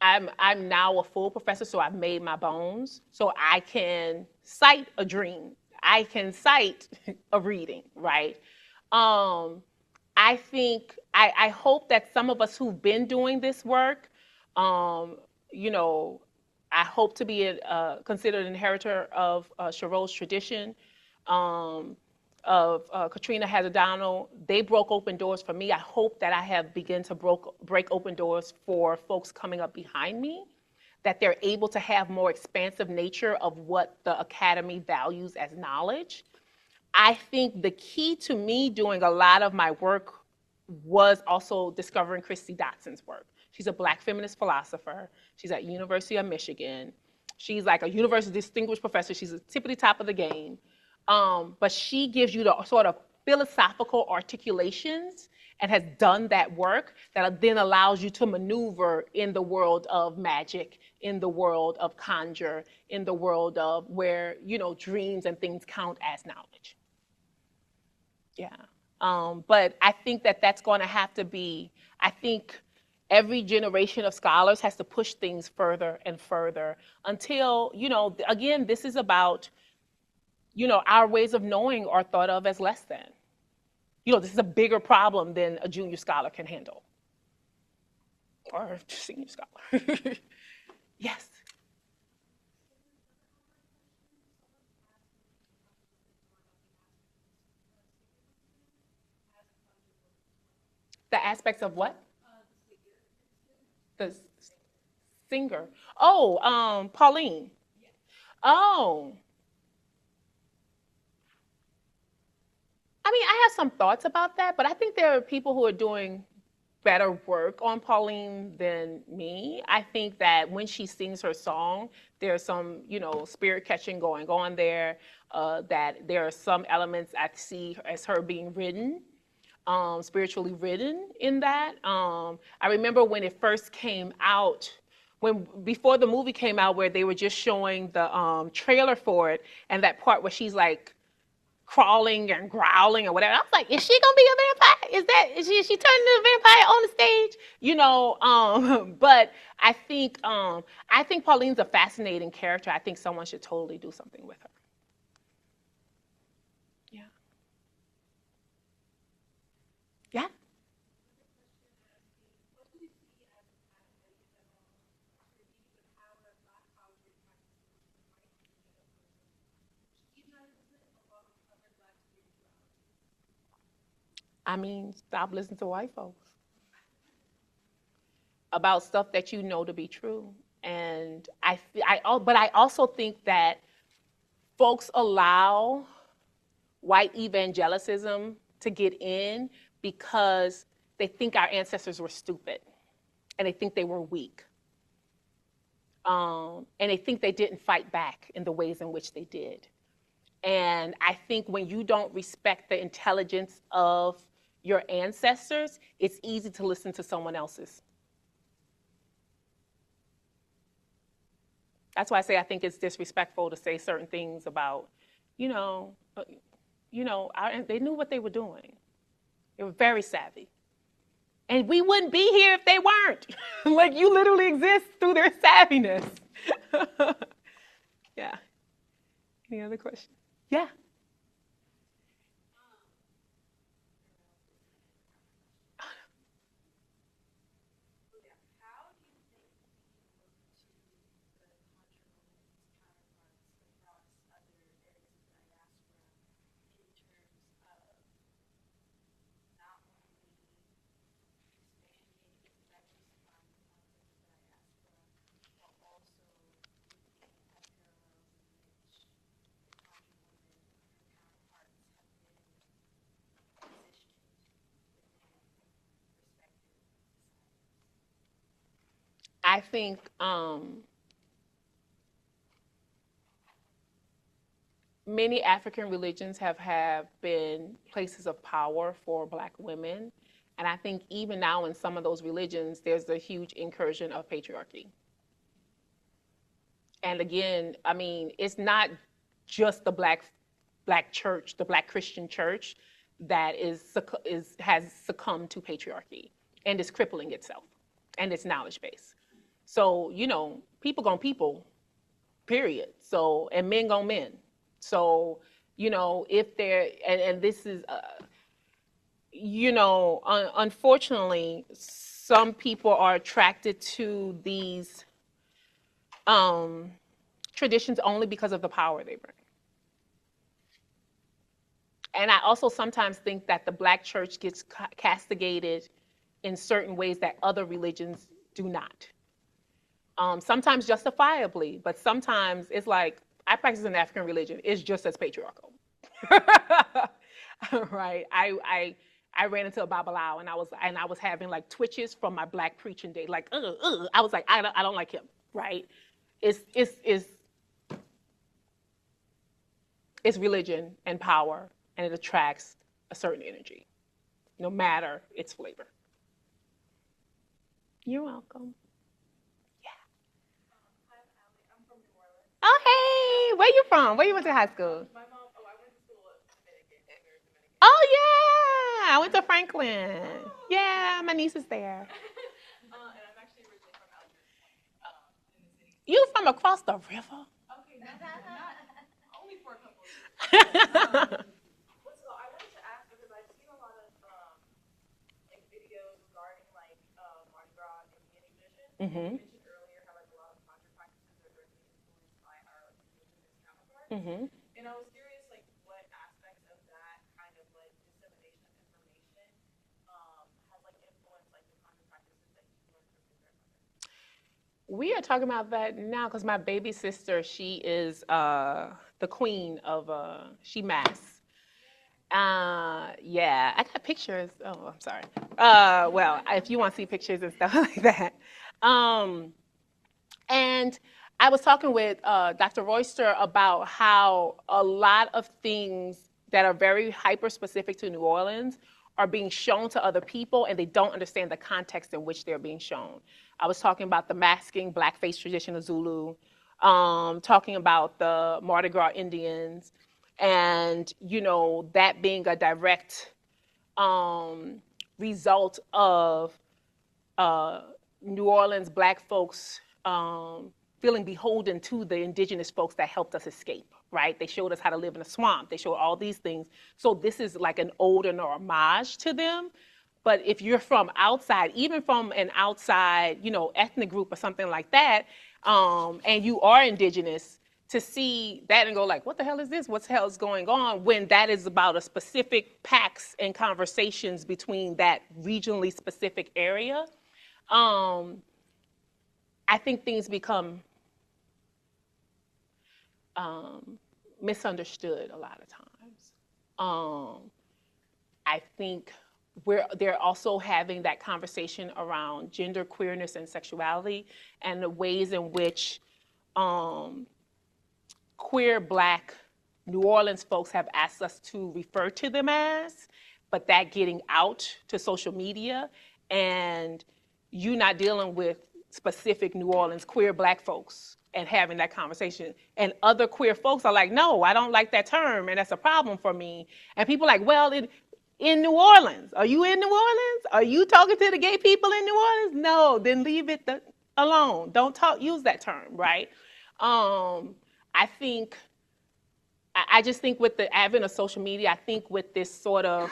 I'm now a full professor, so I've made my bones. So I can cite a dream. I can cite a reading, right? I think, I hope that some of us who've been doing this work, I hope to be considered an inheritor of Chero's tradition. Katrina Hazardano, they broke open doors for me. I hope that I have begun to break open doors for folks coming up behind me, that they're able to have more expansive nature of what the Academy values as knowledge. I think the key to me doing a lot of my work was also discovering Christy Dotson's work. She's a Black feminist philosopher. She's at University of Michigan. She's like a university distinguished professor. She's at the tippity top of the game. But she gives you the sort of philosophical articulations and has done that work that then allows you to maneuver in the world of magic, in the world of conjure, in the world of where, you know, dreams and things count as knowledge. Yeah. But I think that that's going to have to be, I think every generation of scholars has to push things further and further until, you know, again, this is about, you know, our ways of knowing are thought of as less than. You know, this is a bigger problem than a junior scholar can handle. Or a senior scholar. Yes. The aspects of what? The singer. Oh, Pauline. Oh. I mean, I have some thoughts about that, but I think there are people who are doing better work on Pauline than me. I think that when she sings her song, there's some, you know, spirit catching going on there, that there are some elements I see as her being written, spiritually written in that. I remember when it first came out, before the movie came out, where they were just showing the trailer for it, and that part where she's like crawling and growling or whatever. I was like, is she gonna be a vampire? Is she turning into a vampire on the stage? You know, but I think Pauline's a fascinating character. I think someone should totally do something with her. Yeah. Yeah. I mean, stop listening to white folks about stuff that you know to be true. And but I also think that folks allow white evangelicism to get in because they think our ancestors were stupid and they think they were weak. And they think they didn't fight back in the ways in which they did. And I think when you don't respect the intelligence of your ancestors, it's easy to listen to someone else's. That's why I say I think it's disrespectful to say certain things about, they knew what they were doing. They were very savvy. And we wouldn't be here if they weren't. Like, you literally exist through their savviness. Yeah. Any other questions? Yeah. I think many African religions have been places of power for Black women. And I think even now in some of those religions, there's a huge incursion of patriarchy. And again, I mean, it's not just the Black church, the Black Christian church that has succumbed to patriarchy and is crippling itself and its knowledge base. So, people gon' people, period. So, and men gon' men. So, if they're, and this is, unfortunately, some people are attracted to these traditions only because of the power they bring. And I also sometimes think that the Black church gets castigated in certain ways that other religions do not. Sometimes justifiably, but sometimes it's like, I practice an African religion. It's just as patriarchal. Right? I ran into a Babalawo and I was having like twitches from my Black preaching day. Like, I was like, I don't like him. Right? It's religion and power, and it attracts a certain energy, no matter its flavor. You're welcome. Yeah. Hi, I'm Allie. I'm from New Orleans. Oh, hey, where you from? Where you went to high school? My mom, I went to school at Dominican, very Dominican. Oh, yeah, I went to Franklin. Yeah, my niece is there. And I'm actually originally from Algiers, in the city. You from across the river? Okay, not only for a couple of years. So I wanted to ask because I've seen a lot of like videos regarding like Mardi Gras and Indian musicians. You mentioned earlier how like a lot of conjure practices are directly influenced by our like indigenous counterparts. And I was curious like what aspects of that kind of like dissemination of information has like influenced like the conjure practices that you learned from your grandmother. We are talking about that now because my baby sister, she is the queen of she mass. Yeah, I got pictures. Oh, I'm sorry. Well, if you want to see pictures and stuff like that. And I was talking with Dr. Royster about how a lot of things that are very hyper specific to New Orleans are being shown to other people and they don't understand the context in which they're being shown. I was talking about the masking blackface tradition of Zulu, talking about the Mardi Gras Indians, and that being a direct result of New Orleans Black folks feeling beholden to the indigenous folks that helped us escape, right? They showed us how to live in a swamp. They showed all these things. So this is like an ode and an homage to them. But if you're from outside, even from an outside, ethnic group or something like that, and you are indigenous, to see that and go like, what the hell is this? What the hell is going on? When that is about a specific pacts and conversations between that regionally specific area, I think things become misunderstood a lot of times. I think they're also having that conversation around gender queerness and sexuality and the ways in which queer Black New Orleans folks have asked us to refer to them as, but that getting out to social media and you not dealing with specific New Orleans queer Black folks and having that conversation. And other queer folks are like, no, I don't like that term, and that's a problem for me. And people are like, well, in New Orleans, are you in New Orleans? Are you talking to the gay people in New Orleans? No, then leave it alone. Don't use that term, right? I think, I just think with the advent of social media, I think with this sort of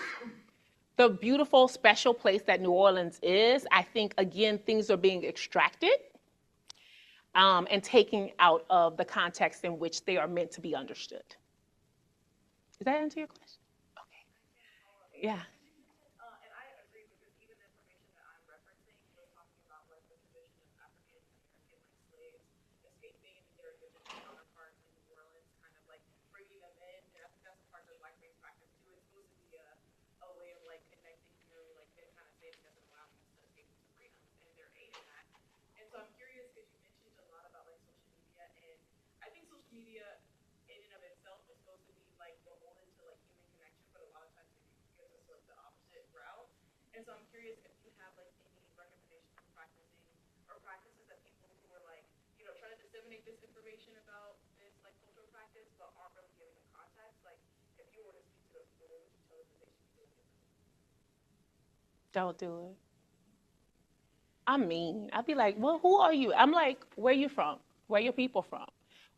the beautiful, special place that New Orleans is, I think, again, things are being extracted and taken out of the context in which they are meant to be understood. Does that answer your question? Okay. Yeah. And I agree because even the information that I'm referencing was talking about like the tradition of African American like slaves escaping their indigenous counterparts in New Orleans, kind of like bringing them in. And I think that's a part of blackface practice too. It's supposed to be a way of like connecting through like them kind of saving us and allowing us to escape into freedom, and they're aiding that. And so I'm curious because you mentioned a lot about like social media, and I think social media in and of itself is supposed to be like beholden to like human connection, but a lot of times it gives us like the opposite route. And so I'm curious if you have like any recommendations for practicing or practices that people who are like, trying to disseminate this information about this like cultural practice but aren't really giving it context. Like if you were to speak to those people, what would you tell them that they should be doing differently? Don't do it. I mean, I'd be like, well, who are you? I'm like, where you from? Where your people from?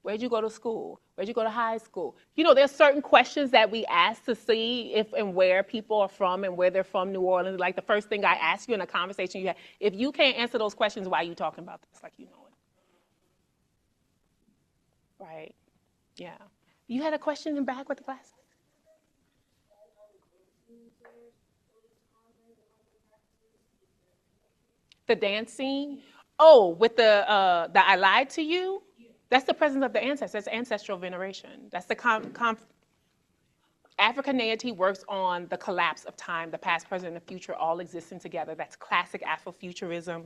Where'd you go to school? Where'd you go to high school? There's certain questions that we ask to see if and where people are from and where they're from, New Orleans. Like the first thing I ask you in a conversation you have, if you can't answer those questions, why are you talking about this? Like, you know it. Right. Yeah. You had a question in back with the glasses? The dance scene. Oh, with the I lied to you. That's the presence of the ancestors. That's ancestral veneration. That's the Africaneity works on the collapse of time, the past, present, and the future all existing together. That's classic Afrofuturism.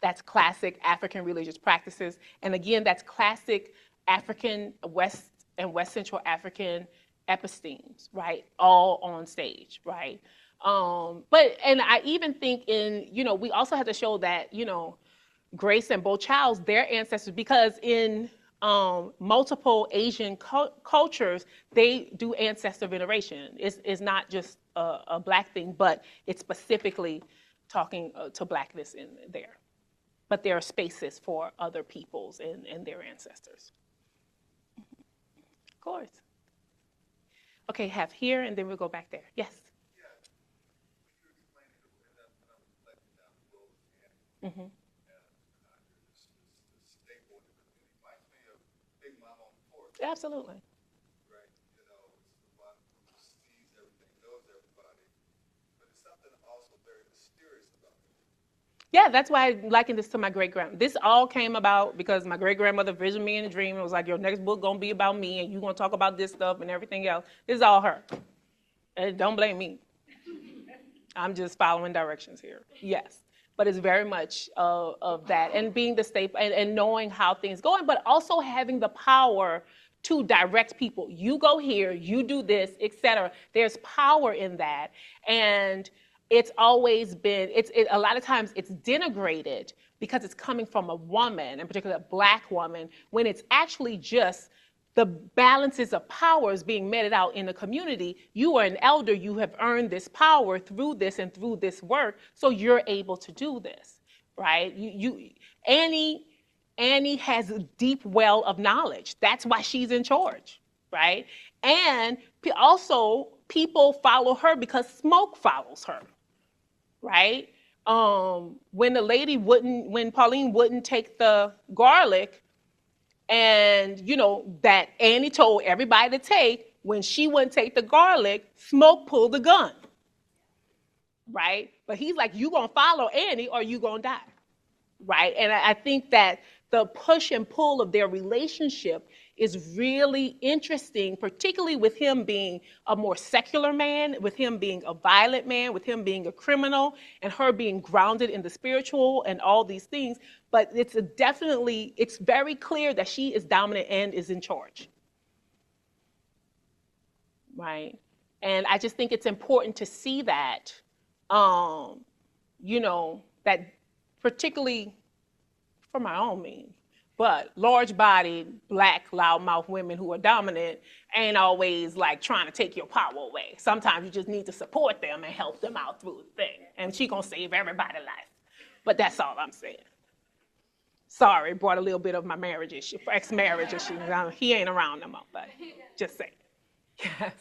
That's classic African religious practices. And again, that's classic African West and West Central African epistemes, right? All on stage, right? And I even think we also have to show that, Grace and Bo Child's, their ancestors, because in multiple Asian cultures, they do ancestor veneration. It's not just a Black thing, but it's specifically talking to Blackness in there. But there are spaces for other peoples and their ancestors. Of course. Okay, have here, and then we'll go back there. Yes? Mm-hmm. Absolutely. Right? You know, it's the one who sees everything, knows everybody, but it's something also very mysterious about it. Yeah, that's why I liken this to my great-grandma. This all came about because my great-grandmother visioned me in a dream. It was like, your next book gonna be about me, and you're gonna talk about this stuff and everything else. This is all her. And don't blame me. I'm just following directions here. Yes. But it's very much of that, and being the staple, and knowing how things going, but also having the power to direct people. You go here, you do this, etc. There's power in that, and it's always been. A lot of times it's denigrated because it's coming from a woman, in particular a Black woman, when it's actually just the balances of powers being meted out in the community. You are an elder, you have earned this power through this and through this work, so you're able to do this, right? Annie has a deep well of knowledge. That's why she's in charge, right? And also people follow her because smoke follows her, right? When Pauline wouldn't take the garlic, and that Annie told everybody to take, when she wouldn't take the garlic, Smoke pulled the gun, right? But he's like, you gonna follow Annie or you gonna die, right? And I think that the push and pull of their relationship is really interesting, particularly with him being a more secular man, with him being a violent man, with him being a criminal, and her being grounded in the spiritual and all these things. But it's very clear that she is dominant and is in charge, right? And I just think it's important to see that, that particularly for my own means, but large-bodied, Black, loudmouth women who are dominant ain't always like trying to take your power away. Sometimes you just need to support them and help them out through the thing. And she gonna save everybody's life. But that's all I'm saying. Sorry, brought a little bit of my marriage issue, ex-marriage issue. He ain't around no more, but just saying. Yes.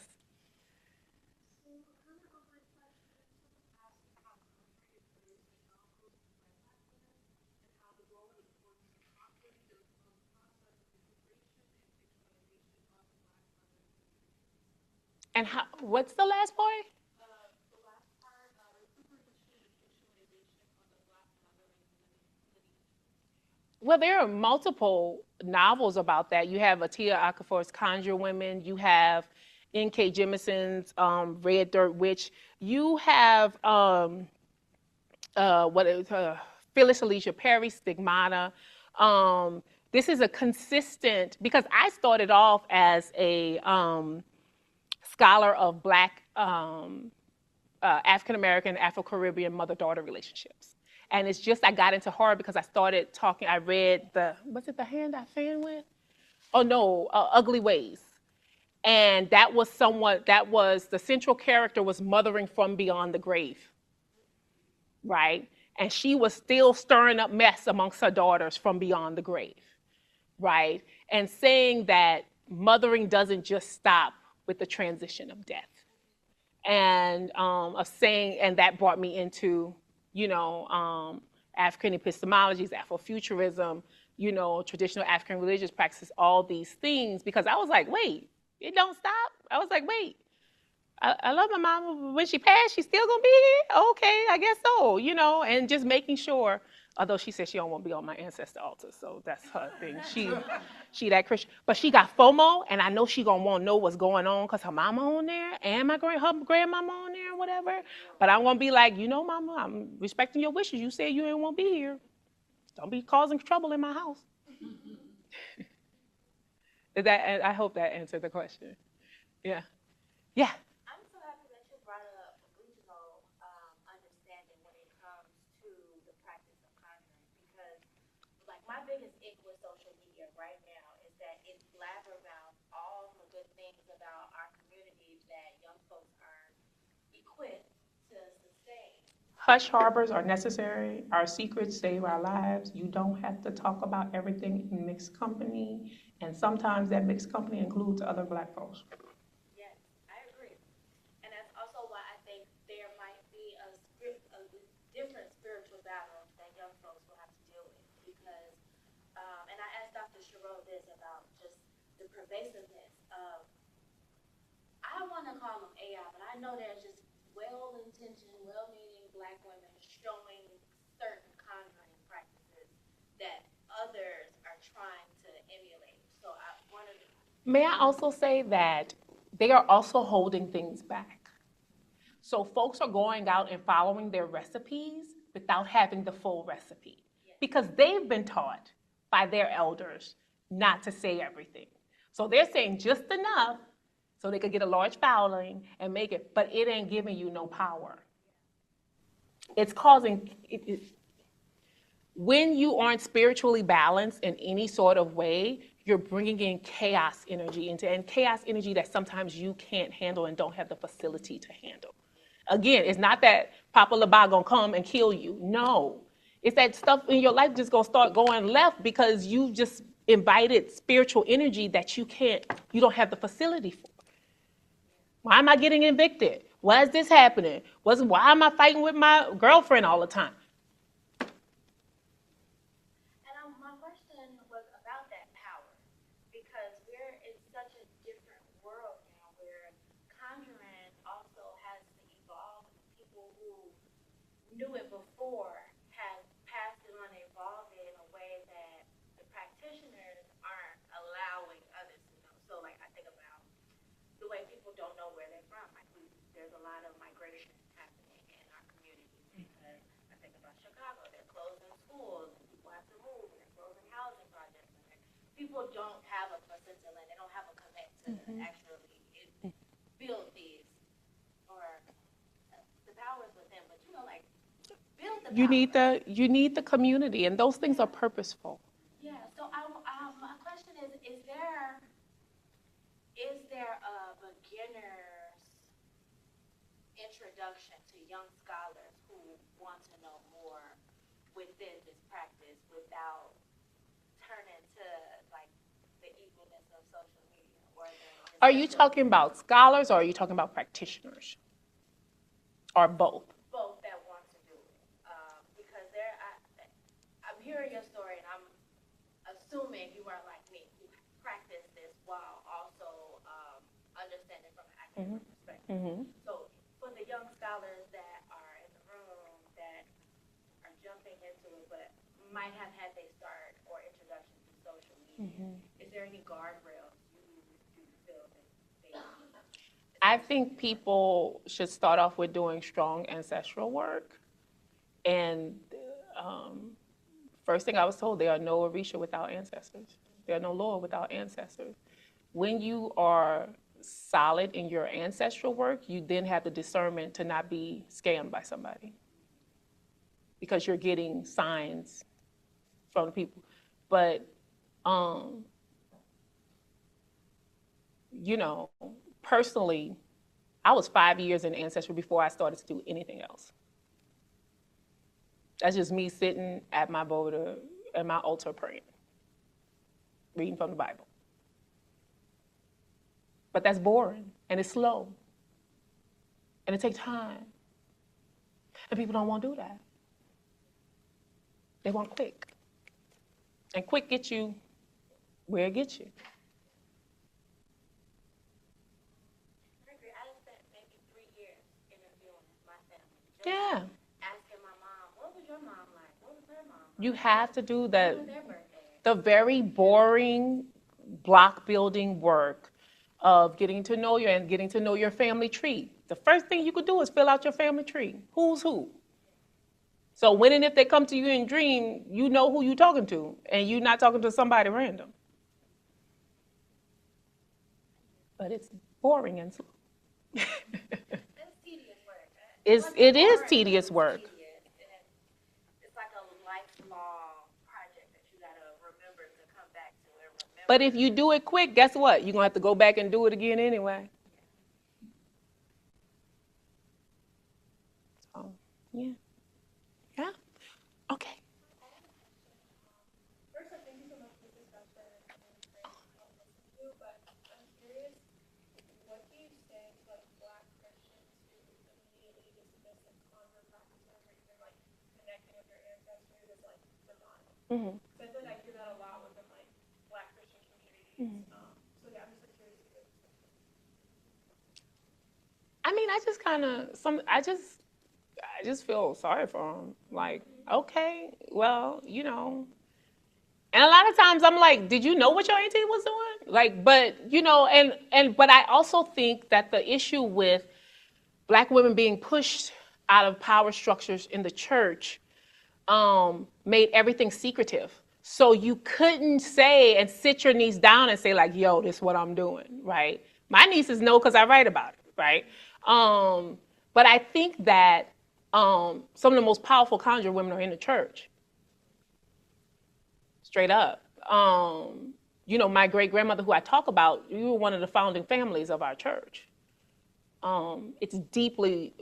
And what's the last part? Well, there are multiple novels about that. You have Atia Okafor's Conjure Women. You have N.K. Jemison's Red Dirt Witch. You have Phyllis Alicia Perry's Stigmata. This is a consistent, because I started off as a scholar of Black African-American, Afro-Caribbean mother-daughter relationships. And it's just, I got into horror because I started talking, I read was it The Hand I Fan With? Oh no, Ugly Ways. And that was the central character was mothering from beyond the grave, right? And she was still stirring up mess amongst her daughters from beyond the grave, right? And saying that mothering doesn't just stop with the transition of death. And and that brought me into, African epistemologies, Afrofuturism, traditional African religious practices, all these things, because I was like, wait, it don't stop? I was like, wait, I love my mama, but when she passed, she's still gonna be here. Okay, I guess so. And just making sure. Although she said she don't want to be on my ancestor altar, so that's her thing. She that Christian, but she got FOMO, and I know she gonna want to know what's going on because her mama on there and her grandmama on there or whatever. But I want to be like, mama, I'm respecting your wishes. You said you ain't want to be here. Don't be causing trouble in my house. I hope that answered the question. Yeah. Yeah. I'm so happy that you brought up regional understanding when it comes to the practice of conjuring, because like my biggest ick with social media right now is that it blabbermouths all the good things about our community that young folks aren't equipped to sustain. Hush harbors are necessary. Our secrets save our lives. You don't have to talk about everything in mixed company. And sometimes that mixed company includes other Black folks. Yes, I agree. And that's also why I think there might be a different spiritual battle that young folks will have to deal with. Because, and I asked Dr. Sherrill this about just the pervasiveness of, I want to call them AI, but I know there's just well-intentioned, well-meaning Black women showing certain conjuring practices that others are trying to emulate. So I wanted to. May I also say that they are also holding things back. So folks are going out and following their recipes without having the full recipe because they've been taught by their elders not to say everything. So they're saying just enough so they could get a large following and make it, but it ain't giving you no power. It's causing, when you aren't spiritually balanced in any sort of way, you're bringing in chaos energy and chaos energy that sometimes you can't handle and don't have the facility to handle. Again, it's not that Papa LaBa gonna come and kill you. No, it's that stuff in your life just gonna start going left because you just invited spiritual energy that you don't have the facility for. Why am I getting evicted? Why is this happening? Why am I fighting with my girlfriend all the time? My question was about that power, because we're in such a different world now where conjuring also has to evolve. People who knew it before have passed it on and evolved it in a way that the practitioners aren't allowing others to know. So like I think about the way people don't know where they're from. Like there's a lot of migration happening in our community, because I think about Chicago, they're closing schools and people have to move and they're closing housing projects. And people don't have a placenta land, they don't have a connect to actually build these, or the powers within, but like build the power. You need the community, and those things are purposeful. Yeah. So my question is there a beginner's introduction to young scholars who want to know more within this practice without turning to like the evilness of social media? Are you talking about scholars or are you talking about practitioners? Or both? Both that want to do it. Because I'm hearing your story and I'm assuming you are like me, who practice this while also understanding from an academic perspective. So for the young scholars that are in the room that are jumping into it but might have had their start or introduction to social media, is there any guardrails you feel that they need? I think people should start off with doing strong ancestral work. And first thing I was told, there are no Orisha without ancestors. There are no Lord without ancestors. When you are solid in your ancestral work, you then have the discernment to not be scammed by somebody, because you're getting signs from the people. But, personally, I was 5 years in ancestry before I started to do anything else. That's just me sitting at my altar praying, reading from the Bible. But that's boring, and it's slow, and it takes time. And people don't want to do that. They want quick. And quick gets you where it gets you. I agree. I just think maybe Yeah. asking my mom, what was your mom like? What was her mom like? You have to do When the was their birthday? very boring block building work of getting to know you and getting to know your family tree. The first thing you could do is fill out your family tree. Who's who? So when and if they come to you in dream, you know who you're talking to, and you're not talking to somebody random. But it's boring and slow. It's tedious work. It is tedious work. It's like a lifelong project that you gotta remember to come back to and remember. But if you do it quick, guess what? You're gonna have to go back and do it again anyway. So, yeah. Yeah. Okay. First, I thank you so much for this discussion and great listen to, but I'm curious, what do you say to like Black Christians who immediately dismiss like conjure practices or even like connecting with their ancestors as like demonic? Mm-hmm. So I feel like I hear that a lot within like Black Christian communities. So yeah, I'm just like curious to get. I mean, I just feel sorry for them. Like, okay, well, you know. And a lot of times I'm like, did you know what your auntie was doing? Like, but you know, but I also think that the issue with Black women being pushed out of power structures in the church made everything secretive. So you couldn't say and sit your niece down and say like, yo, this is what I'm doing, right? My nieces know because I write about it, right? But I think that some of the most powerful conjure women are in the church. Straight up. You know, my great grandmother, who I talk about, you were one of the founding families of our church. It's deeply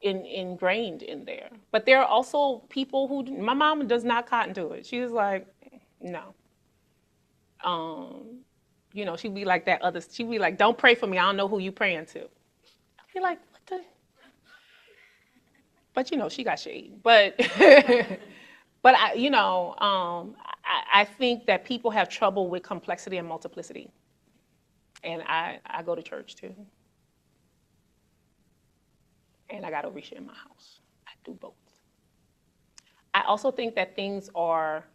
ingrained in there. But there are also people who, my mom does not cotton to it. She's like, no. You know, she'd be like that other, she'd be like, don't pray for me. I don't know who you praying to. I'd be like, what the? But you know, she got shade. But, but I, you know, I think that people have trouble with complexity and multiplicity. And I go to church too. And I got Orisha in my house. I do both. I also think that things are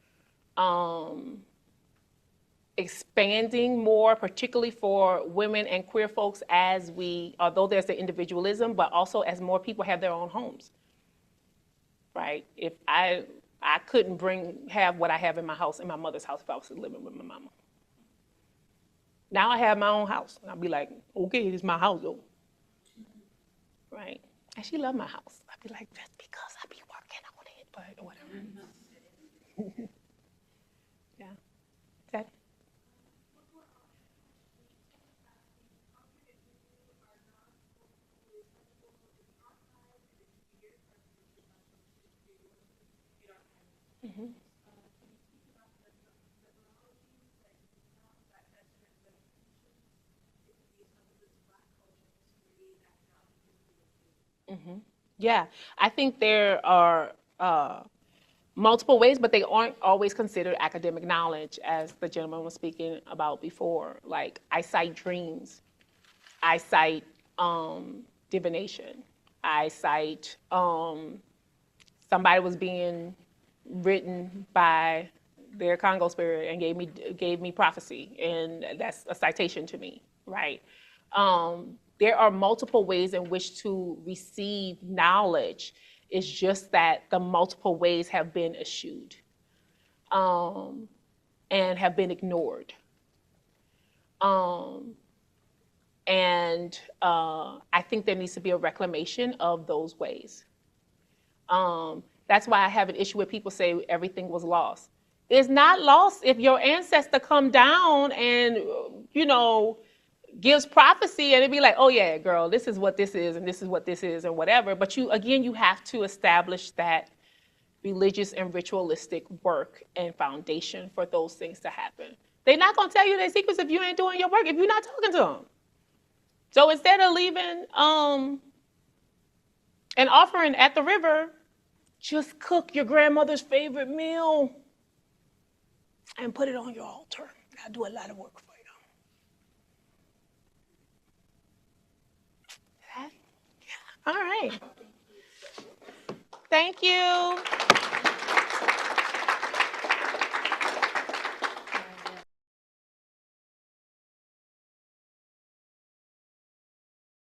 expanding more, particularly for women and queer folks, as although there's the individualism, but also as more people have their own homes. Right? If I couldn't have what I have in my house, in my mother's house, if I was living with my mama. Now I have my own house. And I'll be like, okay, this is my house though. Right? And she loved my house. I'd be like, that's because I be working on it, but whatever. Yeah. That. Mm-hmm. Mm-hmm. Yeah, I think there are multiple ways, but they aren't always considered academic knowledge, as the gentleman was speaking about before. Like, I cite dreams, I cite divination, I cite somebody was being written by their Congo spirit and gave me prophecy, and that's a citation to me, right? There are multiple ways in which to receive knowledge. It's just that the multiple ways have been eschewed and have been ignored. And I think there needs to be a reclamation of those ways. That's why I have an issue with people say everything was lost. It's not lost if your ancestor come down and, you know, gives prophecy and it'd be like, oh yeah, girl, this is what this is and this is what this is and whatever. But you have to establish that religious and ritualistic work and foundation for those things to happen. They're not going to tell you their secrets if you ain't doing your work, if you're not talking to them. So instead of leaving an offering at the river, just cook your grandmother's favorite meal and put it on your altar. I'll do a lot of work for you. All right. Thank you.